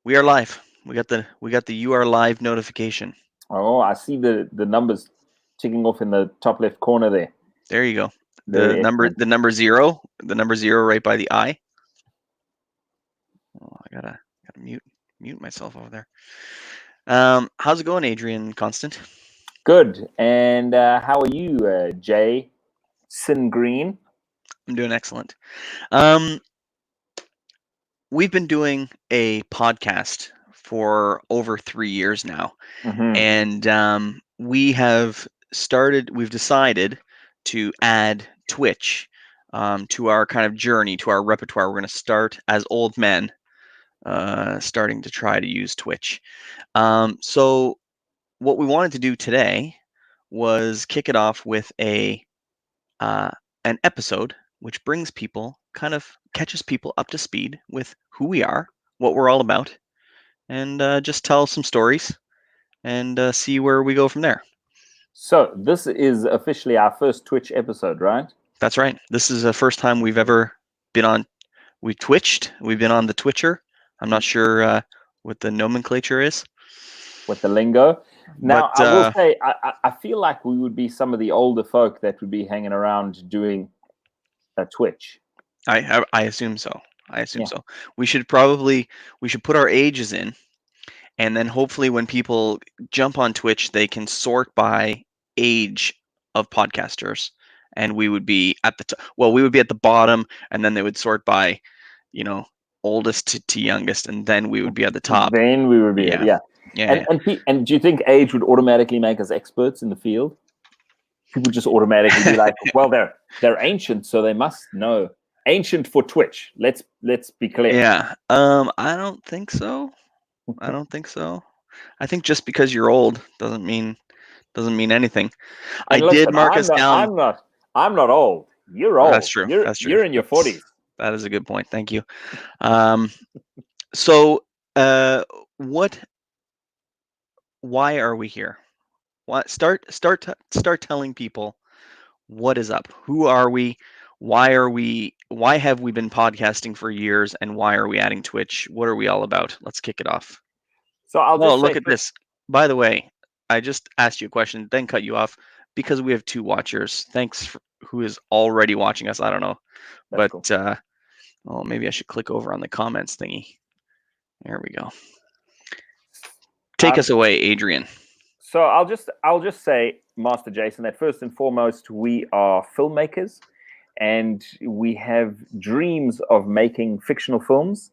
We are live. We got the you are live notification. Oh, I see the numbers ticking off in the top left corner there. There you go. The Very number excellent. the number zero, the number zero right by the I. Oh, I gotta mute myself over there. How's it going, Adrian Constant? Good. And how are you, Jay Sin Green? I'm doing excellent. Um, we've been doing a podcast for over 3 years now, Mm-hmm. and we've decided to add Twitch to our kind of journey, to our repertoire. We're going to start as old men, starting to try to use Twitch. So what we wanted to do today was kick it off with uh, an episode which brings people, kind of catches people up to speed with who we are, what we're all about, and just tell some stories and see where we go from there. So this is officially our first Twitch episode, right? That's right. This is the first time we've ever been on. We twitched. We've been on the Twitcher. I'm not sure what the nomenclature is, With the lingo. but Now, I will say, I feel like we would be some of the older folk that would be hanging around doing a Twitch. I assume so. I assume Yeah. so. We should put our ages in, and then hopefully when people jump on Twitch, they can sort by age of podcasters, and we would be at the well, we would be at the bottom, and then they would sort by, you know, oldest to youngest, and then we would be at the top. Then we would be, Yeah, yeah. yeah, yeah. And do you think age would automatically make us experts in the field? People just automatically be like, well, they're ancient, so they must know. Ancient for Twitch. Let's be clear. Yeah. I don't think so. I don't think so. I think just because you're old doesn't mean anything. I And did listen, mark us down. I'm not old. You're That's old. true. That's true. You're in your 40s. That is a good point. Thank you. Um, so, what? Why are we here? What? Start telling people what is up. Who are we? Why are we? Why have we been podcasting for years? And why are we adding Twitch? What are we all about? Let's kick it off. So I'll Oh, just say, look at this. By the way, I just asked you a question, then cut you off because we have two watchers. Thanks for who is already watching us. I don't know, that's but cool. oh, maybe I should click over on the comments thingy. There we go. Take us away, Adrian. So I'll just say, Master Jason, that first and foremost, we are filmmakers, and we have dreams of making fictional films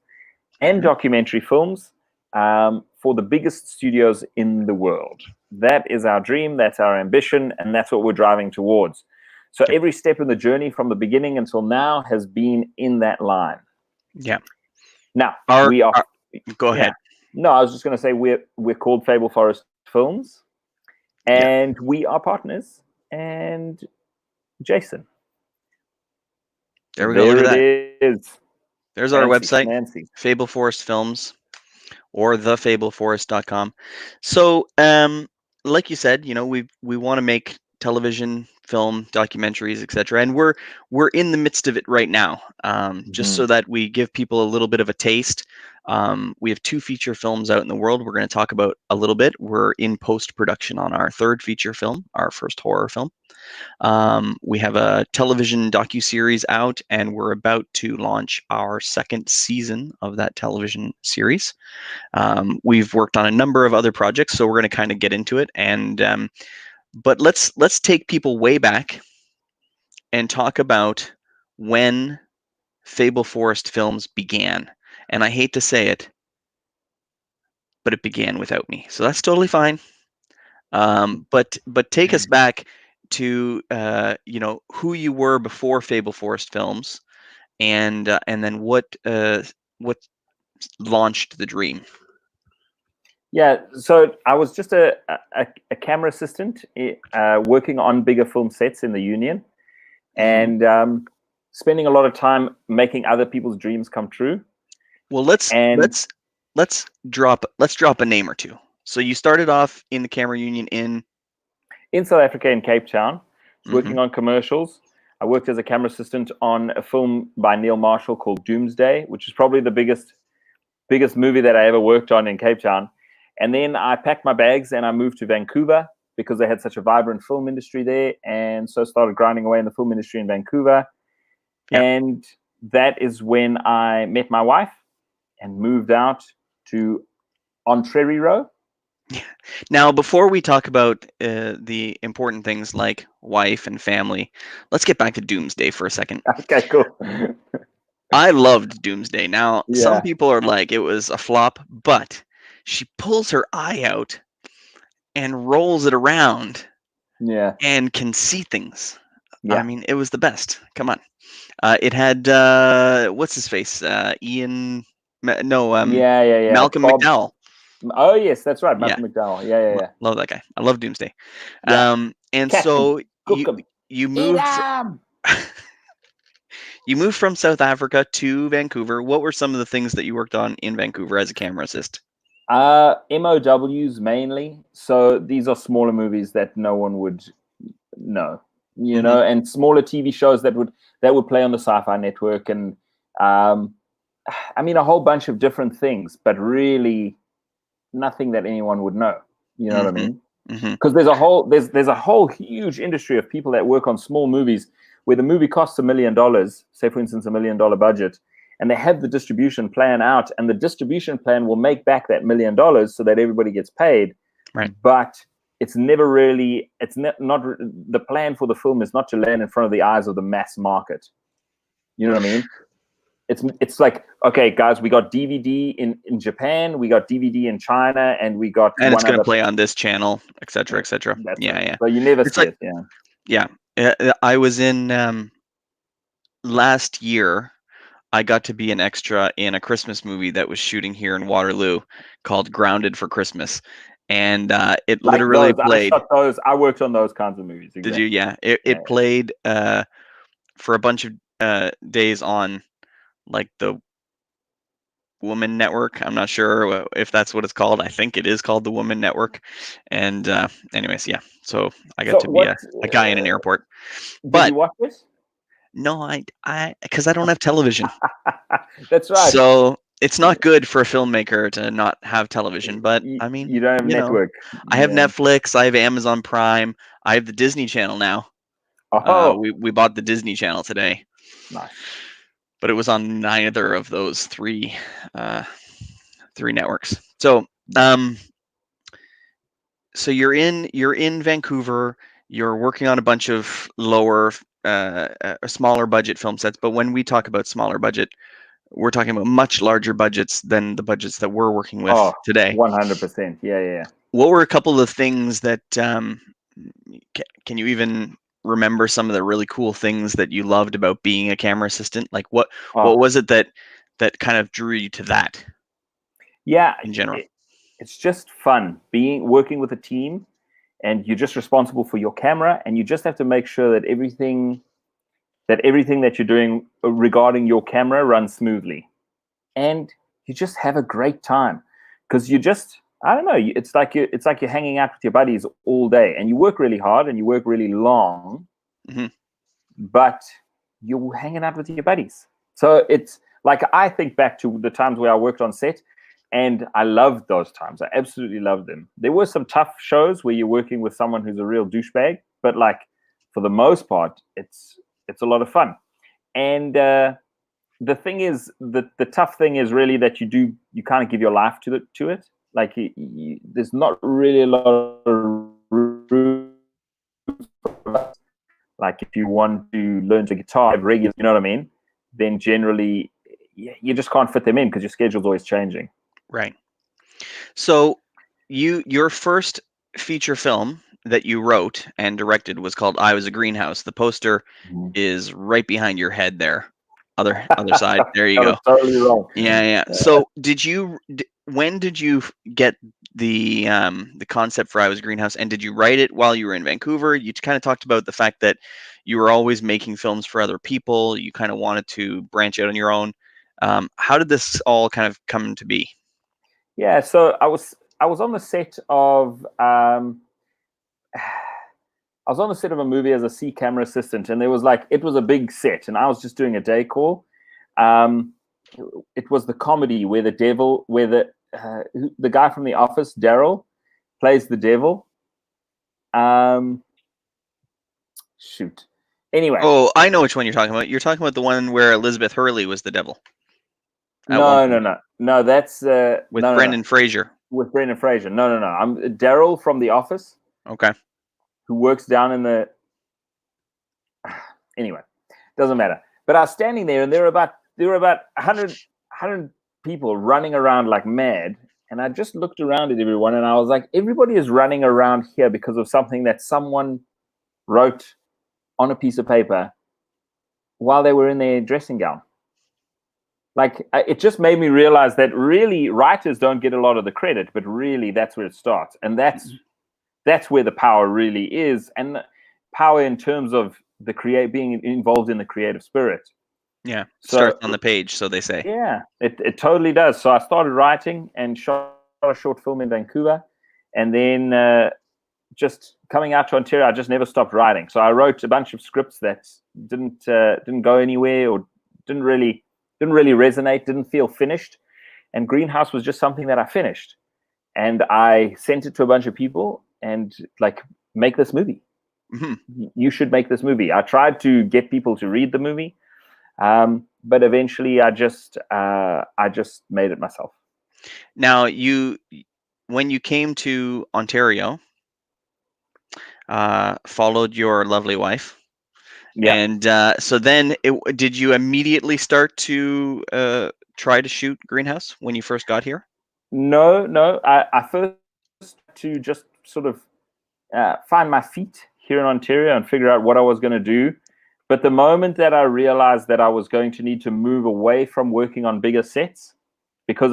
and documentary films for the biggest studios in the world. That is our dream, that's our ambition, and that's what we're driving towards. So every step in the journey from the beginning until now has been in that line. Yeah. Now, go ahead. No, I was just going to say we're called Fable Forest Films, and we are partners. And Jason, there we go. Look at that. It is. There's our website, Fable Forest Films, or thefableforest.com. So, like you said, we want to make television, film, documentaries, etc. And we're in the midst of it right now. Just so that we give people a little bit of a taste. We have 2 feature films out in the world. We're going to talk about a little bit. We're in post-production on our 3rd feature film, our first horror film. We have a television docuseries out, and we're about to launch our 2nd season of that television series. We've worked on a number of other projects, so we're going to kind of get into it. And but let's take people way back and talk about when Fable Forest Films began. And I hate to say it, but it began without me, so that's totally fine. But take us back to who you were before Fable Forest Films, and then what launched the dream. Yeah, so I was just a camera assistant working on bigger film sets in the Union, and spending a lot of time making other people's dreams come true. Well, let's drop a name or two. So you started off in the Camera Union in South Africa, in Cape Town, working on commercials. I worked as a camera assistant on a film by Neil Marshall called Doomsday, which is probably the biggest biggest movie that I ever worked on in Cape Town. And then I packed my bags and I moved to Vancouver because they had such a vibrant film industry there. And so started grinding away in the film industry in Vancouver. Yeah. And that is when I met my wife and moved out to Ontario. Now, before we talk about the important things like wife and family, let's get back to Doomsday for a second. Okay, cool. I loved Doomsday. Now, some people are like, it was a flop, but she pulls her eye out and rolls it around and can see things. I mean, it was the best. Come on. It had, what's his face? Malcolm McDowell. Oh, yes, that's right. Malcolm McDowell. Yeah. Love that guy. I love Doomsday. And Captain, so you moved... You moved from South Africa to Vancouver. What were some of the things that you worked on in Vancouver as a camera assist? MOWs mainly. So these are smaller movies that no one would know, you know, and smaller TV shows that would play on the Sci-Fi Network, and I mean a whole bunch of different things, but really nothing that anyone would know. You know what I mean? Because there's a whole huge industry of people that work on small movies where the movie costs $1 million, say for instance $1 million budget, and they have the distribution plan out, and the distribution plan will make back that $1 million so that everybody gets paid. Right. But it's never really, not the plan for the film is not to land in front of the eyes of the mass market. You know what I mean? It's like, okay, guys, we got DVD in Japan, we got DVD in China, and we got it's going to play on this channel, etc., etc. Yeah. But you never see it. Yeah. I was in last year. I got to be an extra in a Christmas movie that was shooting here in Waterloo called Grounded for Christmas, and it like literally played. I worked on those kinds of movies. Exactly. Did you? Yeah. It played for a bunch of days on like the Woman Network. I'm not sure if that's what it's called. I think it is called the Woman Network. And anyways, yeah. So I got to be a guy in an airport. Did you watch this? No, I because I don't have television. That's right. So it's not good for a filmmaker to not have television. But I mean, you don't have network. I have Netflix. I have Amazon Prime. I have the Disney Channel now. Oh, we bought the Disney Channel today. Nice. But it was on neither of those three networks. So so you're in Vancouver. You're working on a bunch of lower, smaller budget film sets. But when we talk about smaller budget, we're talking about much larger budgets than the budgets that we're working with today. 100%. Yeah. What were a couple of things that can you even remember some of the really cool things that you loved about being a camera assistant? Like what was it that kind of drew you to that? Yeah, in general, it's just fun working with a team, and you're just responsible for your camera, and you just have to make sure that everything that you're doing regarding your camera runs smoothly, and you just have a great time because you just, I don't know, it's like you're hanging out with your buddies all day, and you work really hard and you work really long, but you're hanging out with your buddies. So it's like, I think back to the times where I worked on set, and I loved those times. I absolutely loved them. There were some tough shows where you're working with someone who's a real douchebag, but like for the most part, it's a lot of fun. And the thing is, the tough thing is really that you kind of give your life to it. Like there's not really a lot of room. Like if you want to learn the guitar regularly, you know what I mean? Then generally you just can't fit them in because your schedule's always changing. Right. So your first feature film that you wrote and directed was called I Was a Greenhouse. The poster is right behind your head there. Other side. There you go. Totally wrong. Yeah. So when did you get the concept for I Was a Greenhouse, and did you write it while you were in Vancouver? You kind of talked about the fact that you were always making films for other people. You kind of wanted to branch out on your own. How did this all kind of come to be? Yeah, so I was on the set of I was on the set of a movie as a C camera assistant, and it was a big set, and I was just doing a day call. it was the comedy where the guy from The Office, Daryl, plays the devil. Shoot. Anyway. Oh, I know which one you're talking about. You're talking about the one where Elizabeth Hurley was the devil. No. That's with Brendan Fraser. With Brendan Fraser. No. I'm Daryl from The Office. Okay. Who works down in the. Anyway, doesn't matter. But I was standing there, and there were about 100 people running around like mad. And I just looked around at everyone, and I was like, everybody is running around here because of something that someone wrote on a piece of paper while they were in their dressing gown. Like, it just made me realize that really writers don't get a lot of the credit, but really that's where it starts. And that's where the power really is. And power in terms of being involved in the creative spirit. Yeah, starts on the page, so they say. Yeah, it totally does. So I started writing and shot a short film in Vancouver. And then just coming out to Ontario, I just never stopped writing. So I wrote a bunch of scripts that didn't go anywhere or didn't really resonate, didn't feel finished. And Greenhouse was just something that I finished. And I sent it to a bunch of people and like, make this movie. Mm-hmm. You should make this movie. I tried to get people to read the movie, but eventually I just made it myself. Now, when you came to Ontario, followed your lovely wife. Yeah. And so then did you immediately start to try to shoot Greenhouse when you first got here? No. I first to just sort of find my feet here in Ontario and figure out what I was going to do. But the moment that I realized that I was going to need to move away from working on bigger sets, because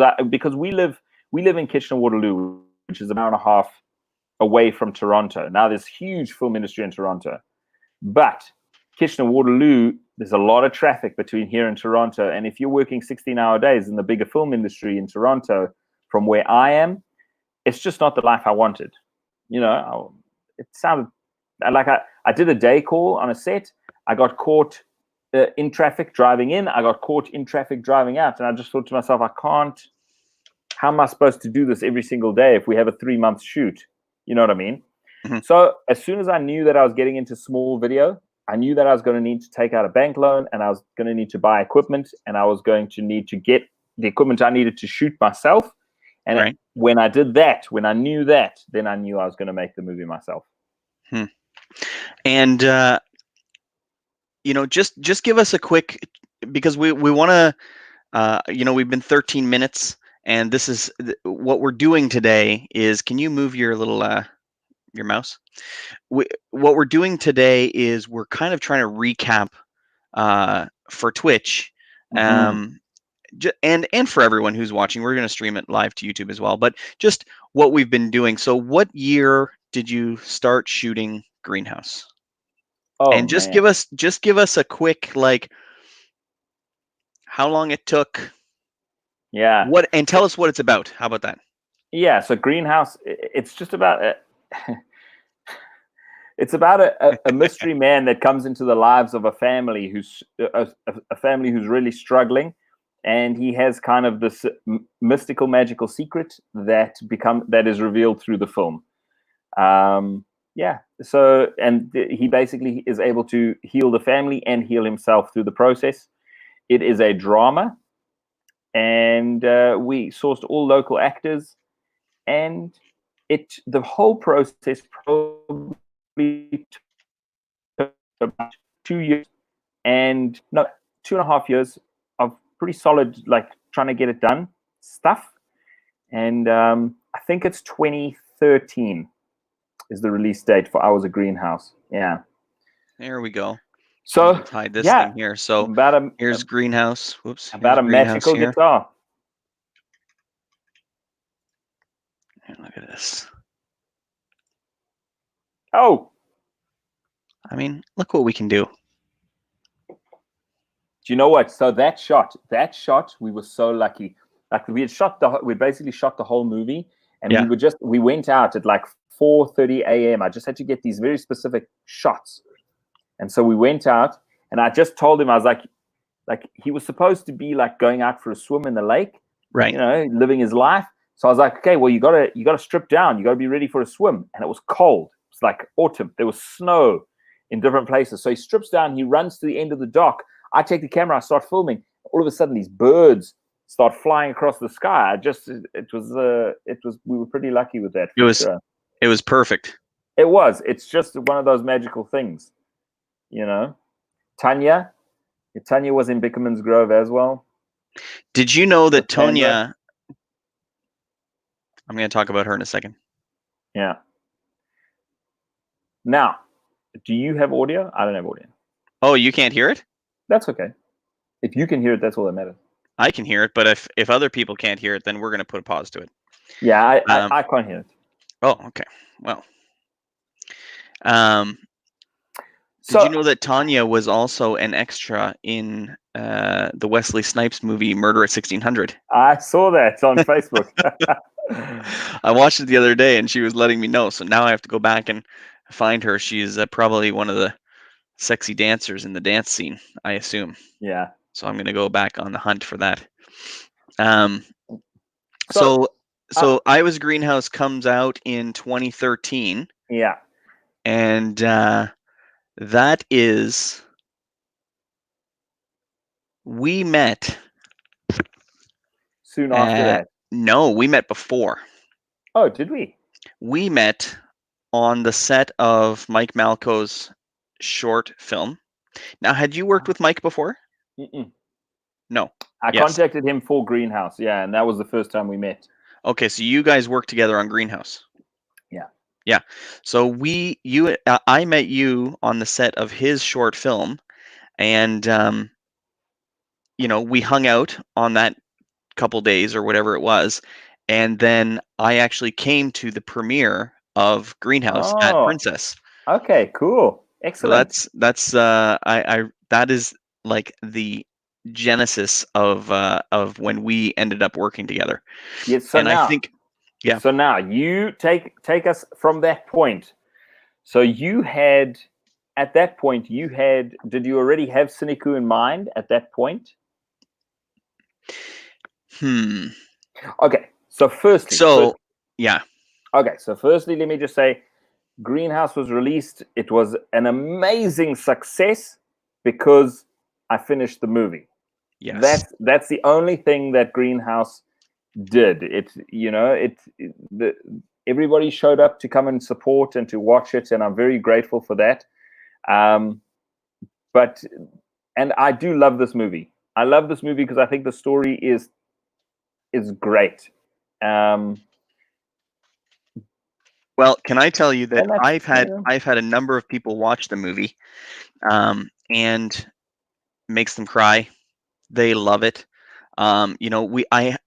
we live in Kitchener-Waterloo, which is an hour and a half away from Toronto. Now there's huge film industry in Toronto, but Kitchener-Waterloo, there's a lot of traffic between here and Toronto. And if you're working 16-hour days in the bigger film industry in Toronto, from where I am, it's just not the life I wanted. You know, it sounded like I did a day call on a set. I got caught in traffic driving in. I got caught in traffic driving out. And I just thought to myself, how am I supposed to do this every single day if we have a 3-month shoot? You know what I mean? Mm-hmm. So as soon as I knew that I was getting into small video, I knew that I was going to need to take out a bank loan, and I was going to need to buy equipment, and I was going to need to get the equipment I needed to shoot myself. And right. When I did that, when I knew that, then I knew I was going to make the movie myself. And just give us a quick, because we want to, we've been 13 minutes, and this is what we're doing today. Is, can you move your little your mouse? What we're doing today is we're kind of trying to recap for Twitch, and for everyone who's watching. We're going to stream it live to YouTube as well, but just what we've been doing. So what year did you start shooting Greenhouse? And just give us a quick, like, how long it took. Yeah. And tell us what it's about. How about that? Yeah. So Greenhouse, it's just about it's about a mystery man that comes into the lives of a family who's really struggling, and he has kind of this mystical, magical secret that is revealed through the film. So, and he basically is able to heal the family and heal himself through the process. It is a drama, and we sourced all local actors, and the whole process probably took about 2 years, and 2.5 years of pretty solid, like, trying to get it done stuff. And I think it's 2013 is the release date for I Was a Greenhouse. Yeah. There we go. So hide this thing here. So here's Greenhouse. Whoops. About a magical guitar. And look at this. Oh. I mean, look what we can do. Do you know what? So that shot, we were so lucky. Like, we basically shot the whole movie, and we went out at like 4:30 a.m. I just had to get these very specific shots. And so we went out, and I just told him, I was like, like he was supposed to be like going out for a swim in the lake, Right. living his life. So I was like, okay, well, you gotta strip down. You gotta be ready for a swim. And it was cold. It's like autumn. There was snow in different places. So he strips down. He runs to the end of the dock. I take the camera. I start filming. All of a sudden, these birds start flying across the sky. It was. We were pretty lucky with that. It was perfect. It was. It's just one of those magical things, Tanya was in Bickerman's Grove as well. Did you know that Tonya? I'm going to talk about her in a second. Yeah. Now, do you have audio? I don't have audio. Oh, you can't hear it? That's okay. If you can hear it, that's all that matters. I can hear it, but if other people can't hear it, then we're going to put a pause to it. Yeah, I can't hear it. Oh, okay. Well. Did you know that Tanya was also an extra in the Wesley Snipes movie Murder at 1600? I saw that on Facebook. I watched it the other day, and she was letting me know. So now I have to go back and find her. She's probably one of the sexy dancers in the dance scene, I assume. Yeah. So I'm going to go back on the hunt for that. So I Was Greenhouse comes out in 2013. Yeah. And that is, we met soon after that. No, we met before. Oh, did we? We met on the set of Mike Malco's short film. Now, had you worked with Mike before? Mm-mm. No. I contacted him for Greenhouse, yeah, and that was the first time we met. Okay, so you guys worked together on Greenhouse. Yeah. Yeah. So I met you on the set of his short film, and we hung out on that couple days or whatever it was, and then I actually came to the premiere of Greenhouse at Princess. Okay, cool, excellent. So that is like the genesis of when we ended up working together. Yes. So now, I think, yeah. So now you take us from that point. So you had, at that point, did you already have Siniku in mind at that point? Okay. So firstly. Yeah. Okay. So firstly, let me just say, Greenhouse was released. It was an amazing success because I finished the movie. Yes. That's the only thing that Greenhouse did. Everybody showed up to come and support and to watch it, and I'm very grateful for that. And I do love this movie. I love this movie because I think the story is great. Well, can I tell you that I've had a number of people watch the movie, and makes them cry. They love it. I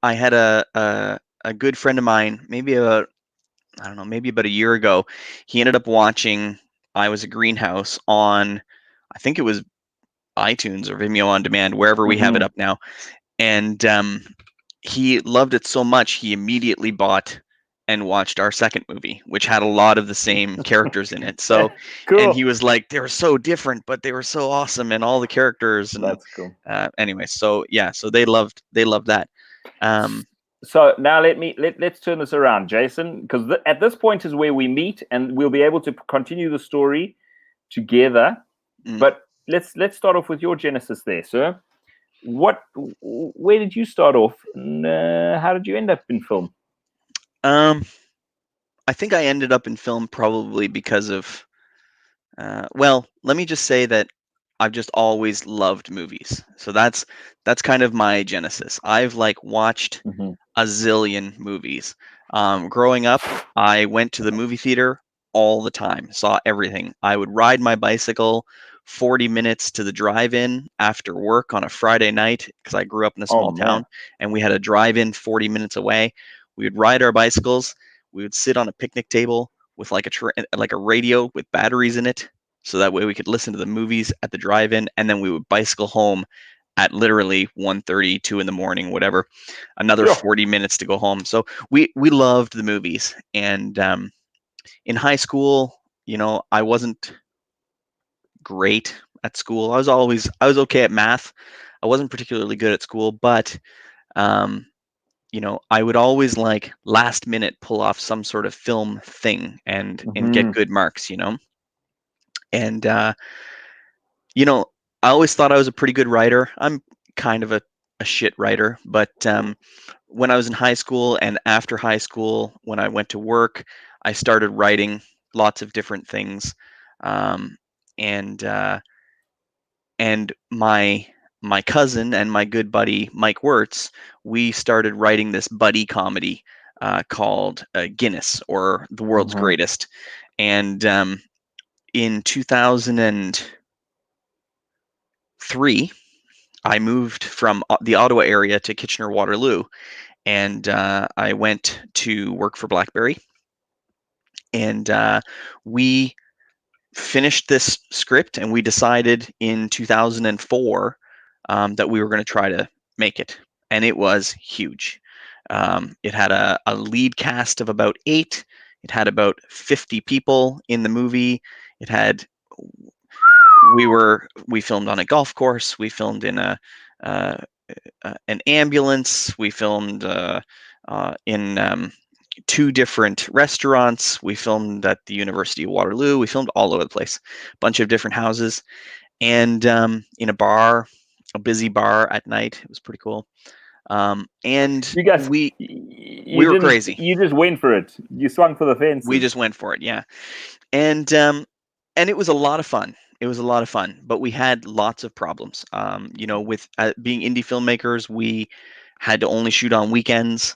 had a good friend of mine, maybe about a year ago. He ended up watching I Was a Greenhouse on, I think it was iTunes or Vimeo on Demand, wherever we have it up now. And he loved it so much, he immediately bought and watched our second movie, which had a lot of the same characters in it. So, cool. And he was like, they were so different, but they were so awesome, and all the characters. And that's cool. Anyway, so yeah, so they loved that. So now let's turn this around, Jason, because at this point is where we meet, and we'll be able to continue the story together. But let's start off with your genesis there, sir. Where did you start off, and how did you end up in film? I think I ended up in film probably because of, well, let me just say that I've just always loved movies. So that's kind of my genesis. I've watched a zillion movies. Growing up, I went to the movie theater all the time, saw everything. I would ride my bicycle 40 minutes to the drive-in after work on a Friday night, because I grew up in a small town, and we had a drive-in 40 minutes away. We would ride our bicycles. We would sit on a picnic table with like a radio with batteries in it, so that way we could listen to the movies at the drive-in, and then we would bicycle home at literally 1:30, 2 in the morning, whatever, another 40 minutes to go home. So we loved the movies. And in high school, I wasn't great at school. I was okay at math. I wasn't particularly good at school, but um, I would always like last minute pull off some sort of film thing and get good marks, and I always thought I was a pretty good writer. I'm kind of a shit writer, but when I was in high school and after high school, when I went to work, I started writing lots of different things, um, and and my cousin and my good buddy Mike Wirtz, we started writing this buddy comedy called Guinness, or The World's Greatest, and in 2003, I moved from the Ottawa area to Kitchener-Waterloo, and I went to work for BlackBerry, and we finished this script, and we decided in 2004 that we were going to try to make it, and it was huge. It had a lead cast of about 8. It had about 50 people in the movie. It had we filmed on a golf course. We filmed in an ambulance. We filmed in 2 different restaurants. We filmed at the University of Waterloo. We filmed all over the place, a bunch of different houses, and in a bar, a busy bar at night. It was pretty cool. And you guys, we were crazy. You just went for it. You swung for the fence. We just went for it, yeah. And it was a lot of fun. It was a lot of fun, but we had lots of problems. With being indie filmmakers, we had to only shoot on weekends,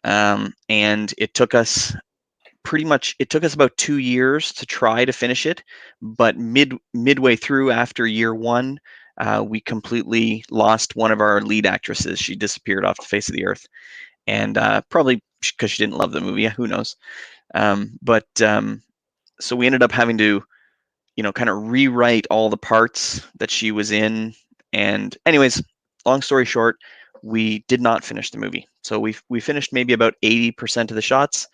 and it took us about 2 years to try to finish it. But midway through, after year 1, we completely lost one of our lead actresses. She disappeared off the face of the earth, and probably because she didn't love the movie. Who knows? So we ended up having to kind of rewrite all the parts that she was in. And anyways, long story short, we did not finish the movie. So we finished maybe about 80% of the shots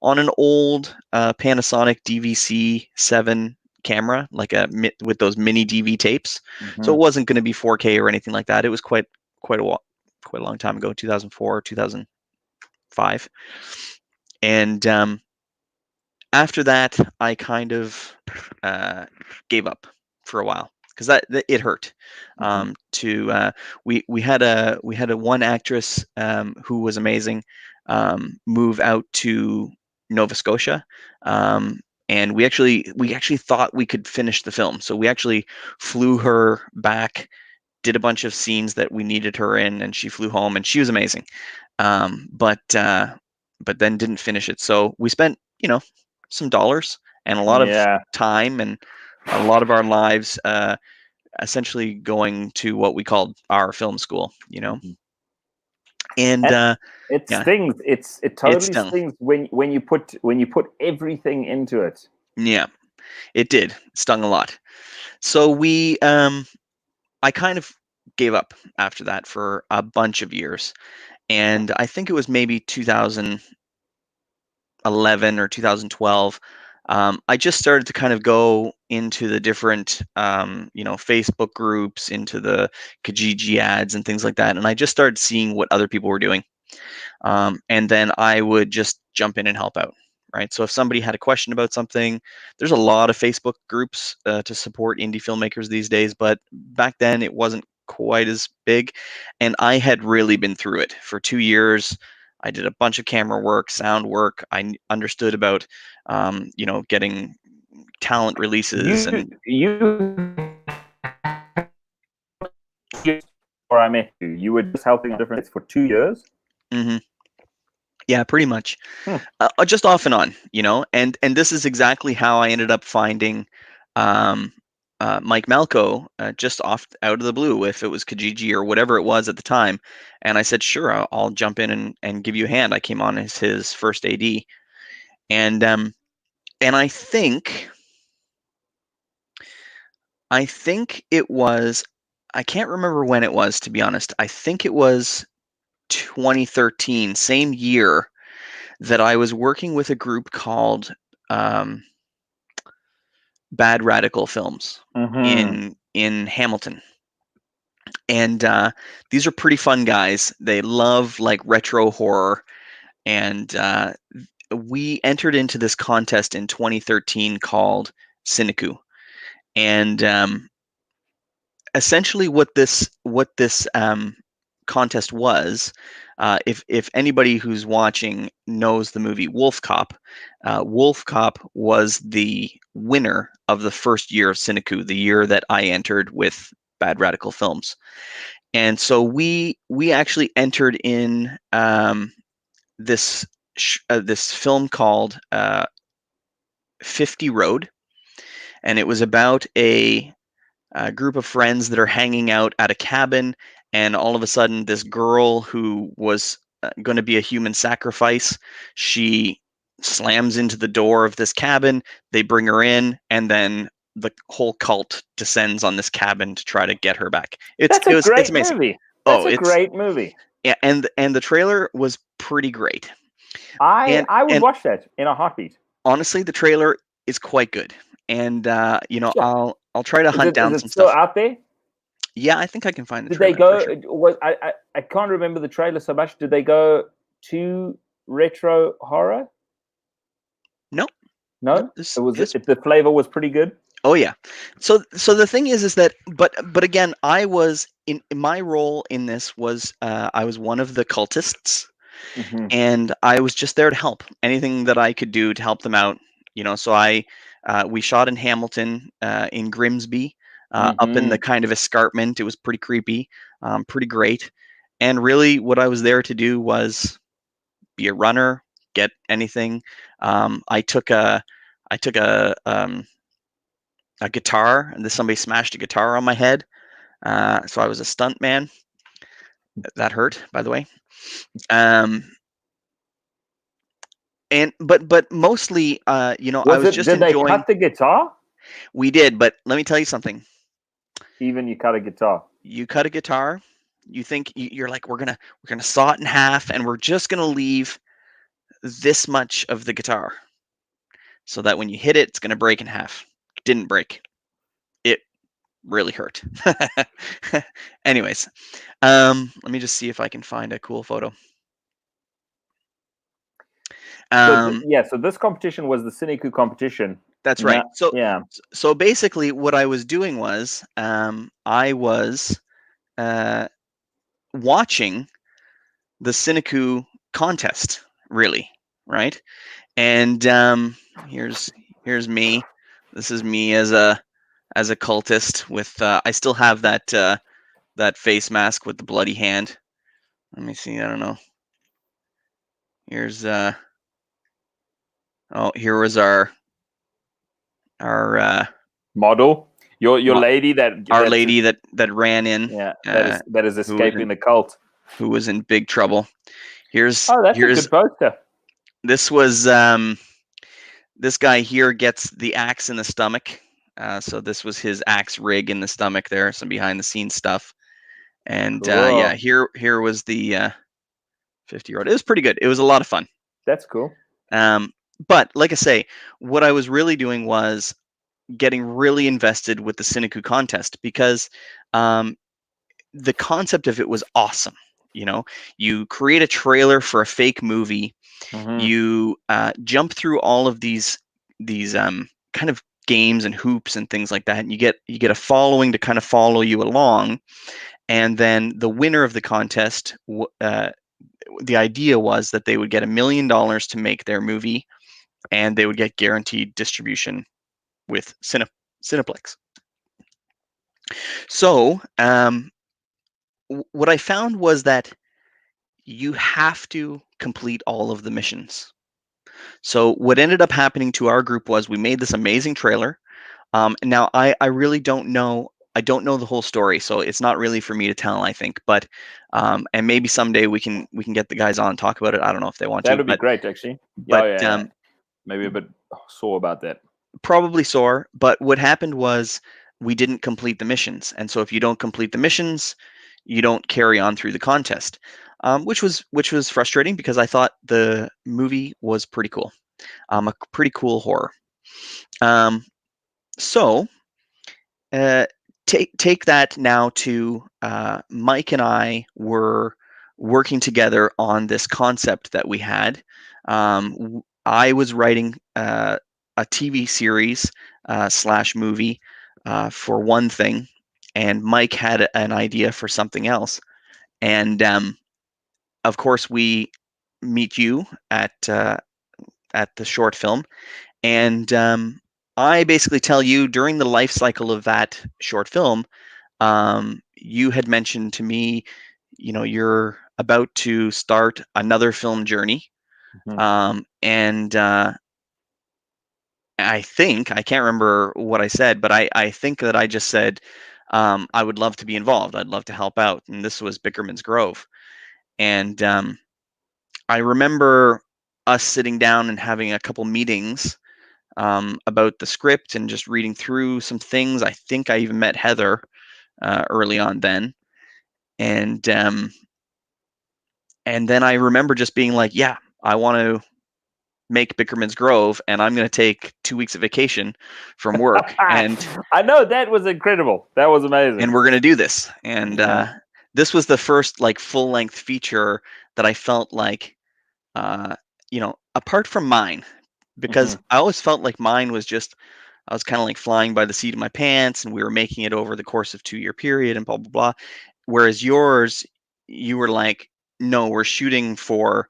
on an old Panasonic DVC-7 camera, like with those mini DV tapes. So it wasn't going to be 4K or anything like that. It was quite a long time ago, 2004, 2005. And after that, I kind of gave up for a while because that it hurt. We had a one actress who was amazing move out to Nova Scotia, and we actually thought we could finish the film, so we actually flew her back, did a bunch of scenes that we needed her in, and she flew home, and she was amazing. But then didn't finish it. So we spent some dollars and a lot of time and a lot of our lives essentially going to what we called our film school, and it stings. It totally stings when you put everything into it. Yeah, it did. It stung a lot. So I kind of gave up after that for a bunch of years, and I think it was maybe 2011 or 2012. I just started to kind of go into the different, Facebook groups, into the Kijiji ads and things like that, and I just started seeing what other people were doing, and then I would just jump in and help out. Right. So if somebody had a question about something, there's a lot of Facebook groups to support indie filmmakers these days, but back then it wasn't quite as big, and I had really been through it for 2 years. I did a bunch of camera work, sound work. I understood about, getting talent releases Or I met you. You were just helping different for 2 years. Mm-hmm. Yeah, pretty much. Just off and on, and this is exactly how I ended up finding Mike Malco just out of the blue, if it was Kijiji or whatever it was at the time. And I said, sure, I'll jump in and give you a hand. I came on as his first AD. And I think it was, I can't remember when it was, to be honest. I think it was 2013, same year, that I was working with a group called Bad Radical Films in Hamilton. And these are pretty fun guys. They love like retro horror, and we entered into this contest in 2013 called Cineku. And essentially what this contest was, if anybody who's watching knows the movie Wolf Cop, Wolf Cop was the winner of the first year of Cineku, the year that I entered with Bad Radical Films. And so we actually entered in this this film called 50 Road, and it was about a group of friends that are hanging out at a cabin, and all of a sudden this girl who was going to be a human sacrifice, she slams into the door of this cabin. They bring her in, and then the whole cult descends on this cabin to try to get her back. It's amazing. Movie. That's a great movie. Yeah, and the trailer was pretty great. I would watch that in a heartbeat. Honestly, the trailer is quite good, and I'll try to hunt down some still stuff out there. Yeah, I think I can find the Did trailer. Did they go? I can't remember the trailer so much. Did they go to retro horror? No. The flavor was pretty good. Oh yeah. So the thing is that but again, I was in my role in this was I was one of the cultists, and I was just there to help. Anything that I could do to help them out, So we shot in Hamilton, in Grimsby, up in the kind of escarpment. It was pretty creepy, pretty great. And really, what I was there to do was be a runner, get anything. I took a guitar, and somebody smashed a guitar on my head. So I was a stunt man. That hurt, by the way. But mostly, I was just enjoying. Did they cut the guitar? We did, but let me tell you something. Even you cut a guitar. You cut a guitar. You think you're like, we're gonna saw it in half, and we're just gonna leave this much of the guitar, so that when you hit it, it's gonna break in half. It didn't break. It really hurt. Anyways, let me just see if I can find a cool photo. So this competition was the Cineku competition. That's right. So basically, what I was doing was I was watching the Cineku contest, really, right? And here's me. This is me as a cultist with. I still have that face mask with the bloody hand. Let me see. I don't know. Here's here was our model. Your lady lady that ran in. Yeah, that is escaping the cult. Who was in big trouble. Here's a good poster. This was this guy here gets the axe in the stomach. So this was his axe rig in the stomach there, some behind the scenes stuff. And cool. Here was the 50-year-old. It was pretty good. It was a lot of fun. That's cool. But like I say, what I was really doing was getting really invested with the Cineku contest, because the concept of it was awesome. You create a trailer for a fake movie. You jump through all of these kind of games and hoops and things like that, and you get a following to kind of follow you along. And then the winner of the contest, the idea was that they would get $1 million to make their movie, and they would get guaranteed distribution with Cineplex. So what I found was that you have to complete all of the missions. So what ended up happening to our group was we made this amazing trailer. Now I really don't know. I don't know the whole story, so it's not really for me to tell, I think. But and maybe someday we can get the guys on and talk about it. I don't know if they want to. That would be great, actually. But maybe a bit sore about that. Probably sore. But what happened was we didn't complete the missions, and so if you don't complete the missions, you don't carry on through the contest, which was frustrating, because I thought the movie was pretty cool, a pretty cool horror. So take that now to Mike and I were working together on this concept that we had. I was writing a TV series slash movie for one thing, and Mike had an idea for something else. And of course, we meet you at the short film, and I basically tell you during the life cycle of that short film, you had mentioned to me, you're about to start another film journey. And I can't remember what I said, but I think that I just said, I would love to be involved. I'd love to help out. And this was Bickerman's Grove. And I remember us sitting down and having a couple meetings about the script and just reading through some things. I think I even met Heather early on then. And then I remember just being like, yeah, I want to make Bickerman's Grove, and I'm going to take 2 weeks of vacation from work. And I know, that was incredible. That was amazing. And we're going to do this. And this was the first like full length feature that I felt like, apart from mine, because I always felt like mine was just, I was kind of like flying by the seat of my pants, and we were making it over the course of 2-year period and blah, blah, blah. Whereas yours, you were like, no, we're shooting for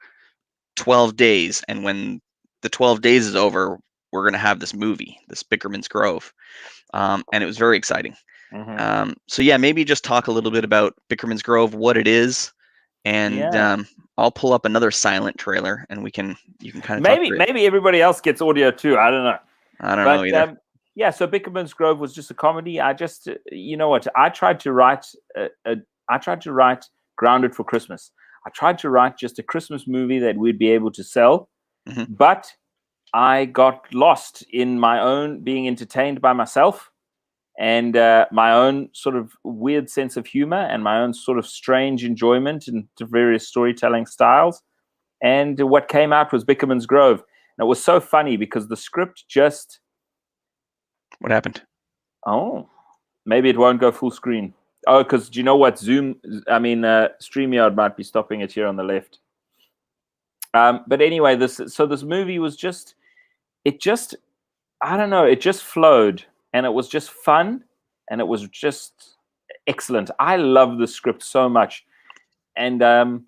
12 days. And when the 12 days is over, we're going to have this movie, this Bickerman's Grove. And it was very exciting. So yeah, maybe just talk a little bit about Bickerman's Grove, what it is, and I'll pull up another silent trailer, and you can kind of maybe everybody else gets audio too. I don't know. I don't know either. So Bickerman's Grove was just a comedy. I just, I tried to write Grounded for Christmas. I tried to write just a Christmas movie that we'd be able to sell, but I got lost in my own being entertained by myself, and my own sort of weird sense of humor, and my own sort of strange enjoyment into various storytelling styles. And what came out was Bickerman's Grove. And it was so funny because the script just... What happened? Oh, maybe it won't go full screen. Oh, because do you know what? StreamYard might be stopping it here on the left. But anyway, this movie was just, I don't know, it just flowed. And it was just fun, and it was just excellent. I love the script so much. And I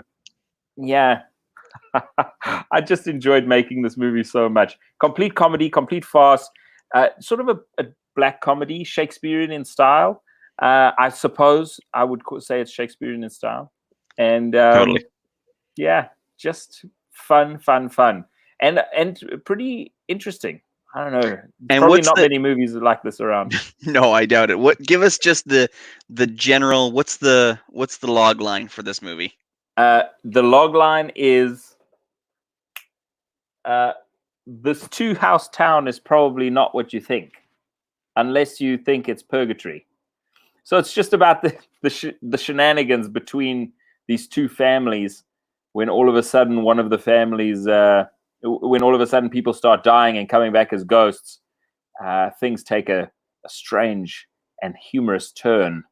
just enjoyed making this movie so much. Complete comedy, complete farce, sort of a black comedy, Shakespearean in style. I suppose I would say it's Shakespearean in style. And totally. Yeah, just fun. And pretty interesting. I don't know. And probably not many movies like this around. No, I doubt it. Give us just the general. What's the log line for this movie? The log line is this 2-house town is probably not what you think, unless you think it's purgatory. So it's just about the shenanigans between these two families when all of a sudden one of the families. When all of a sudden people start dying and coming back as ghosts, things take a strange and humorous turn.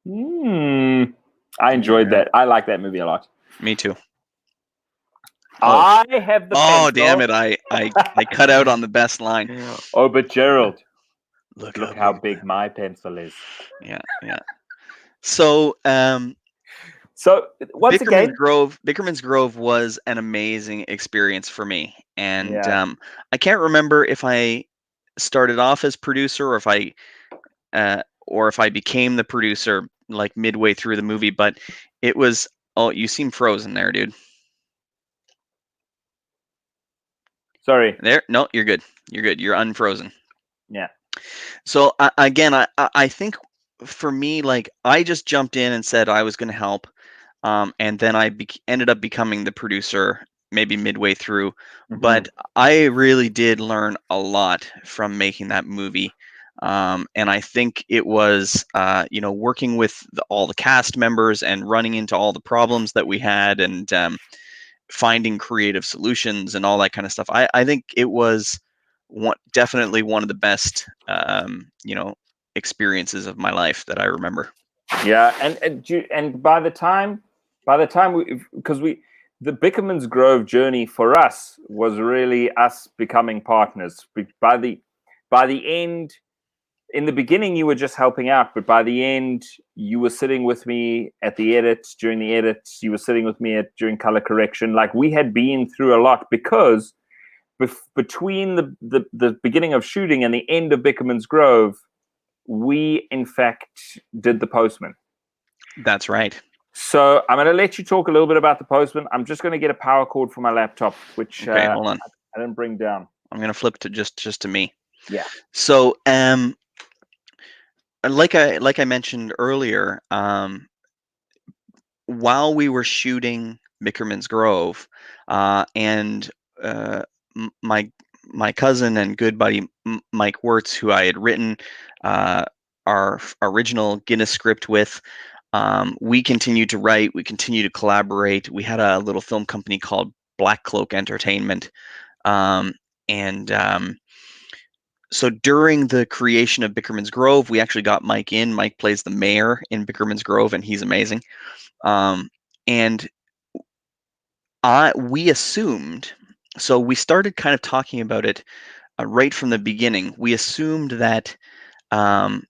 I enjoyed that. I like that movie a lot. Me too. I have the pencil. Damn it. I cut out on the best line. Oh, but Gerald, look how big my pencil is. Yeah. So, once again, Bickerman's Grove was an amazing experience for me, and I can't remember if I started off as producer or if I became the producer like midway through the movie. But it was. Oh, you seem frozen there, dude. Sorry. There. No, you're good. You're unfrozen. Yeah. So again, I think for me, like I just jumped in and said I was going to help. And then I ended up becoming the producer maybe midway through. But I really did learn a lot from making that movie. And I think it was, working with all the cast members and running into all the problems that we had, and finding creative solutions and all that kind of stuff. I think it was definitely one of the best, experiences of my life that I remember. Yeah, and by the time the Bickerman's Grove journey for us was really us becoming partners. By the end, in the beginning, you were just helping out, but by the end, you were sitting with me at the edits, during the edits. You were sitting with me during color correction. Like, we had been through a lot, because between the beginning of shooting and the end of Bickerman's Grove, we in fact did The Postman. That's right. So I'm going to let you talk a little bit about The Postman. I'm just going to get a power cord for my laptop, which okay, hold on. I didn't bring down. I'm going to flip to just to me. Yeah. So, like I mentioned earlier, while we were shooting Bickerman's Grove, and my cousin and good buddy Mike Wirtz, who I had written our original Guinness script with, we continued to write. We continued to collaborate. We had a little film company called Black Cloak Entertainment, so during the creation of Bickerman's Grove, we actually got Mike in. Mike plays the mayor in Bickerman's Grove, and he's amazing. And we assumed, so we started kind of talking about it right from the beginning. We assumed that the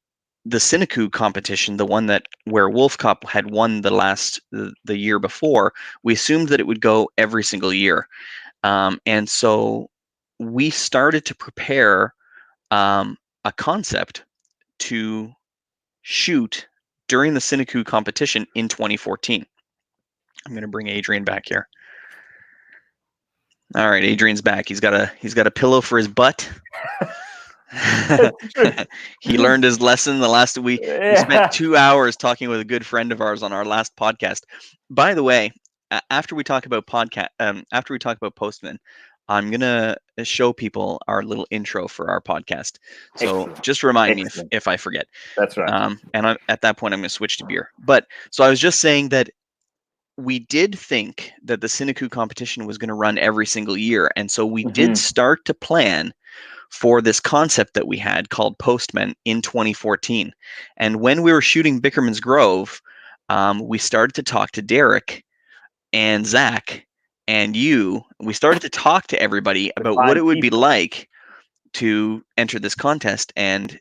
Cineku competition, the one where Wolf Cop had won the year before, we assumed that it would go every single year. And so we started to prepare a concept to shoot during the Cineku competition in 2014. I'm going to bring Adrian back here. All right, Adrian's back. He's got a pillow for his butt. He learned his lesson the last week. We spent 2 hours talking with a good friend of ours on our last podcast. By the way, after we talk about Postman, I'm gonna show people our little intro for our podcast. So just remind me if I forget. That's right. And at that point, I'm gonna switch to beer. But so I was just saying that we did think that the Cineku competition was going to run every single year, and so we did start to plan for this concept that we had called Postman in 2014. And when we were shooting Bickerman's Grove, we started to talk to Derek and Zach and you. We started to talk to everybody about what it would be like to enter this contest and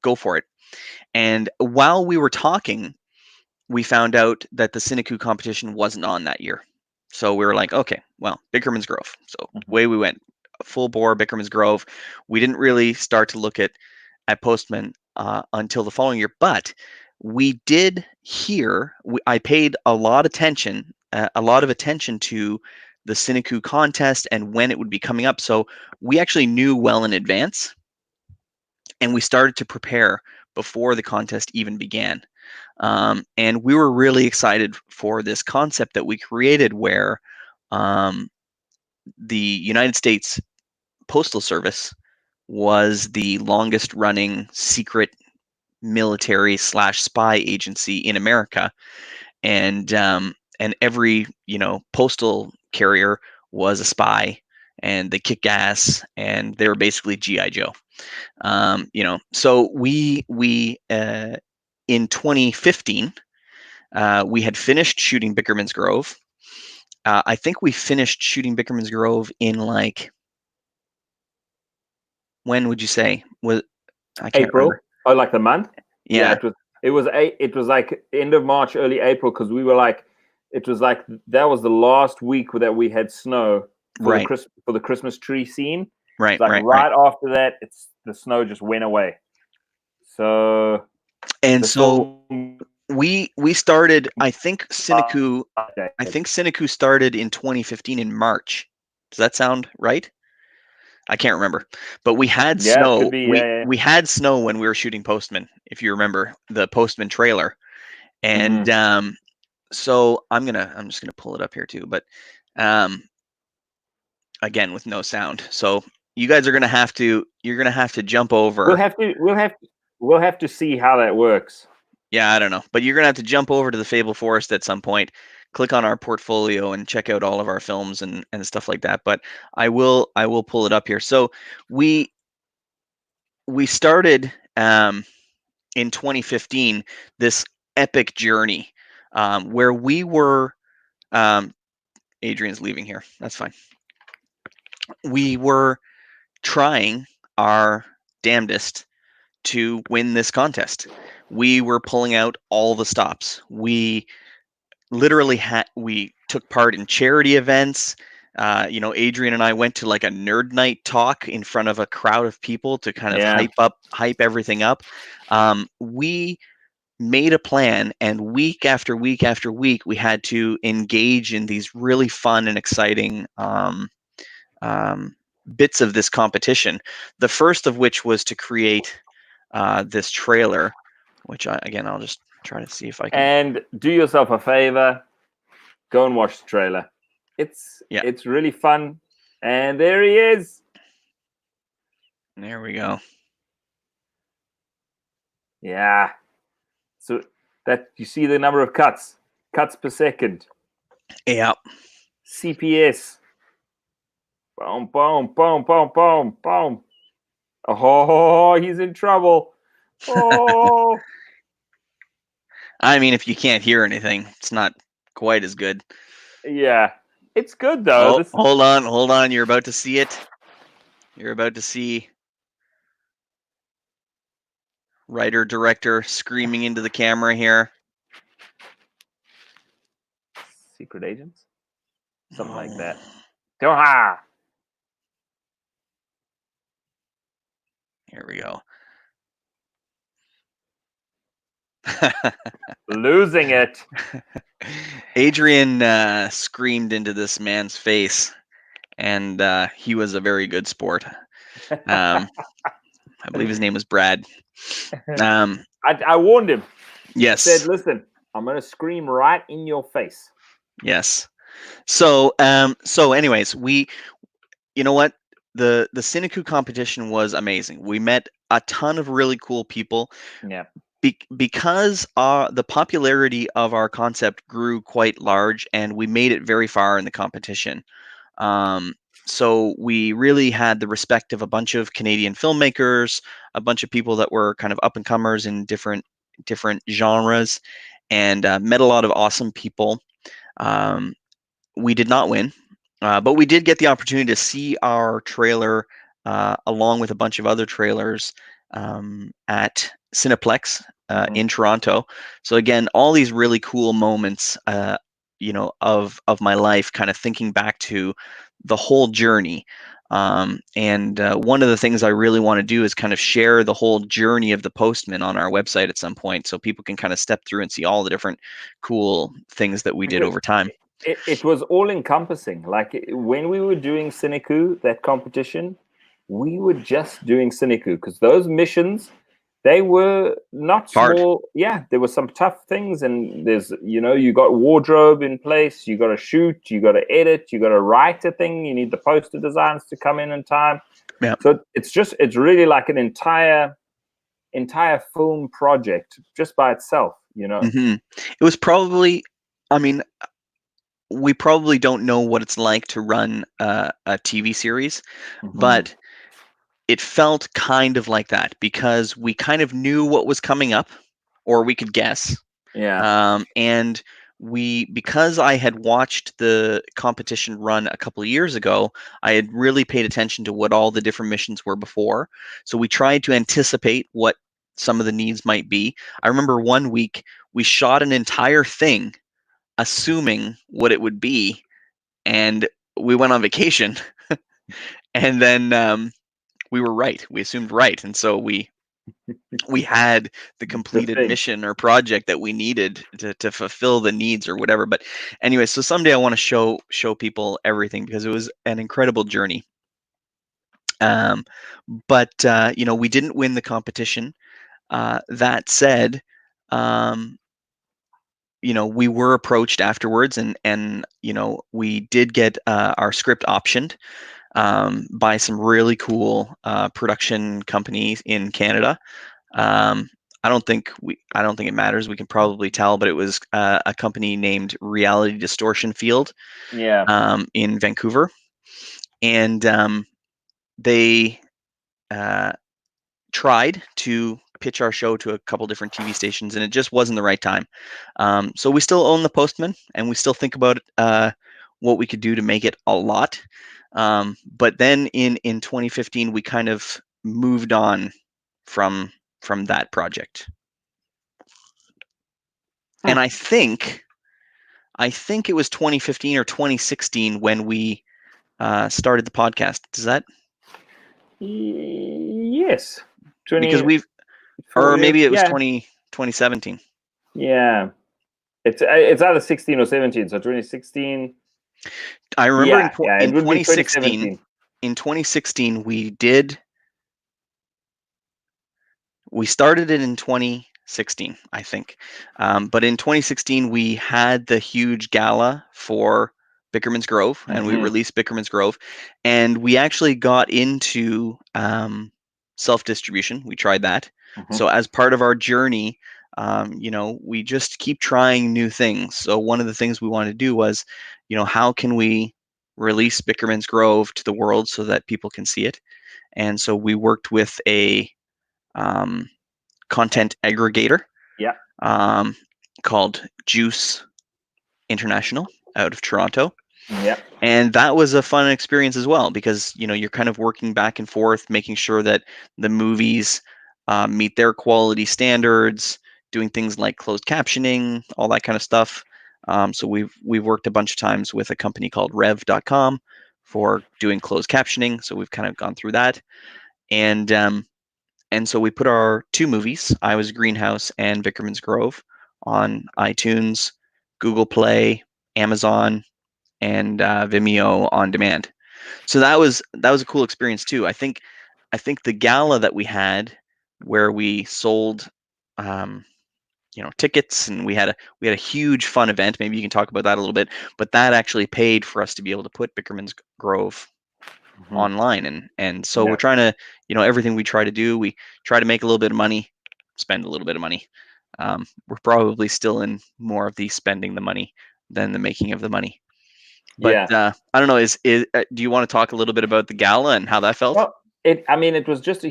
go for it. And while we were talking, we found out that the Cineku competition wasn't on that year. So we were like, okay, well, Bickerman's Grove. So away we went, full bore Bickerman's Grove. We didn't really start to look at Postman until the following year, but we did hear. I paid a lot of attention to the Cineku contest and when it would be coming up. So we actually knew well in advance, and we started to prepare before the contest even began. And we were really excited for this concept that we created, where the United States Postal Service was the longest running secret military / spy agency in America. And every, postal carrier was a spy, and they kick ass, and they were basically G.I. Joe. So we in 2015, we had finished shooting Bickerman's Grove. I think we finished shooting Bickerman's Grove in when would you say? I can't April. remember. Oh, like the month? Yeah. It was like end of March, early April, because we were like, it was like that was the last week that we had snow for the Christmas tree scene. Right. Right after that, the snow just went away. So we started. I think Cineku started in 2015 in March. Does that sound right? I can't remember, but we had snow. We had snow when we were shooting Postman, if you remember the Postman trailer. And so I'm just gonna pull it up here too, but again with no sound. So you guys are gonna have to jump over. We'll have to see how that works. Yeah, I don't know, but you're gonna have to jump over to the Fable Forest at some point, click on our portfolio, and check out all of our films and stuff like that. But I will pull it up here. So we started in 2015 this epic journey where we were. Adrian's leaving here. That's fine. We were trying our damnedest to win this contest. We were pulling out all the stops. We literally we took part in charity events. Adrian and I went to like a nerd night talk in front of a crowd of people to kind of hype everything up. We made a plan, and week after week after week, we had to engage in these really fun and exciting bits of this competition. The first of which was to create this trailer, which I'll just try to see if I can. And do yourself a favor, go and watch the trailer. It's really fun. And there he is. There we go. Yeah. So that you see the number of cuts per second. Yeah. CPS. Boom, boom, boom, boom, boom, boom. Oh, he's in trouble. Oh. I mean, if you can't hear anything, it's not quite as good. Yeah. It's good, though. Oh, hold on. You're about to see it. You're about to see writer-director screaming into the camera here. Secret agents? Something like that. Doha! Here we go. Losing it. Adrian screamed into this man's face, and he was a very good sport. I believe his name was Brad. I warned him. Yes. I said, listen, I'm going to scream right in your face. Yes. So anyways, you know what? The Cineku competition was amazing. We met a ton of really cool people. Yeah. Because the popularity of our concept grew quite large, and we made it very far in the competition. So we really had the respect of a bunch of Canadian filmmakers, a bunch of people that were kind of up and comers in different genres, and met a lot of awesome people. We did not win, but we did get the opportunity to see our trailer along with a bunch of other trailers at Cineplex in Toronto. So again, all these really cool moments, of my life, kind of thinking back to the whole journey. And one of the things I really want to do is kind of share the whole journey of the Postman on our website at some point, so people can kind of step through and see all the different cool things that we did over time. It was all encompassing. Like when we were doing Cineku, that competition, we were just doing Cineku because those missions, they were not small. Yeah, there were some tough things, and there's, you got wardrobe in place, you got to shoot, you got to edit, you got to write a thing, you need the poster designs to come in time. Yeah. So it's really like an entire film project just by itself, Mm-hmm. It was probably, we probably don't know what it's like to run a TV series, but it felt kind of like that because we kind of knew what was coming up, or we could guess. Yeah. And because I had watched the competition run a couple of years ago, I had really paid attention to what all the different missions were before. So we tried to anticipate what some of the needs might be. I remember one week we shot an entire thing assuming what it would be, and we went on vacation and then we were right. We assumed right, and so we had the completed mission or project that we needed to fulfill the needs or whatever. But anyway, so someday I want to show people everything because it was an incredible journey. But we didn't win the competition. That said, we were approached afterwards, and we did get our script optioned by some really cool production companies in Canada. I don't think it matters. We can probably tell, but it was a company named Reality Distortion Field. Yeah. In Vancouver, and they tried to pitch our show to a couple different TV stations, and it just wasn't the right time. So we still own the Postman, and we still think about what we could do to make it a lot. But then in 2015, we kind of moved on from that project. And I think it was 2015 or 2016 when we started the podcast. Does that? Yes. Because or maybe it was 2017. Yeah. It's either 16 or 17. So 2016. I remember in it would 2016. Be 2017. In 2016, we started it in 2016, I think. But in 2016, we had the huge gala for Bickerman's Grove, and we released Bickerman's Grove, and we actually got into self-distribution. We tried that. So as part of our journey, we just keep trying new things. So one of the things we wanted to do was, how can we release Bickerman's Grove to the world so that people can see it? And so we worked with a content aggregator called Juice International out of Toronto. And that was a fun experience as well, because you're kind of working back and forth, making sure that the movies meet their quality standards, doing things like closed captioning, all that kind of stuff. So we've worked a bunch of times with a company called Rev.com for doing closed captioning. So we've kind of gone through that, and so we put our 2 movies, I Was Greenhouse and Bickerman's Grove, on iTunes, Google Play, Amazon, and Vimeo on demand. So that was a cool experience too. I think the gala that we had, where we sold tickets, and we had a huge fun event. Maybe you can talk about that a little bit, but that actually paid for us to be able to put Bickerman's Grove online, and so we're trying to, everything we try to do, we try to make a little bit of money, spend a little bit of money. We're probably still in more of the spending the money than the making of the money. But I don't know. Do you want to talk a little bit about the gala and how that felt? Well, it was just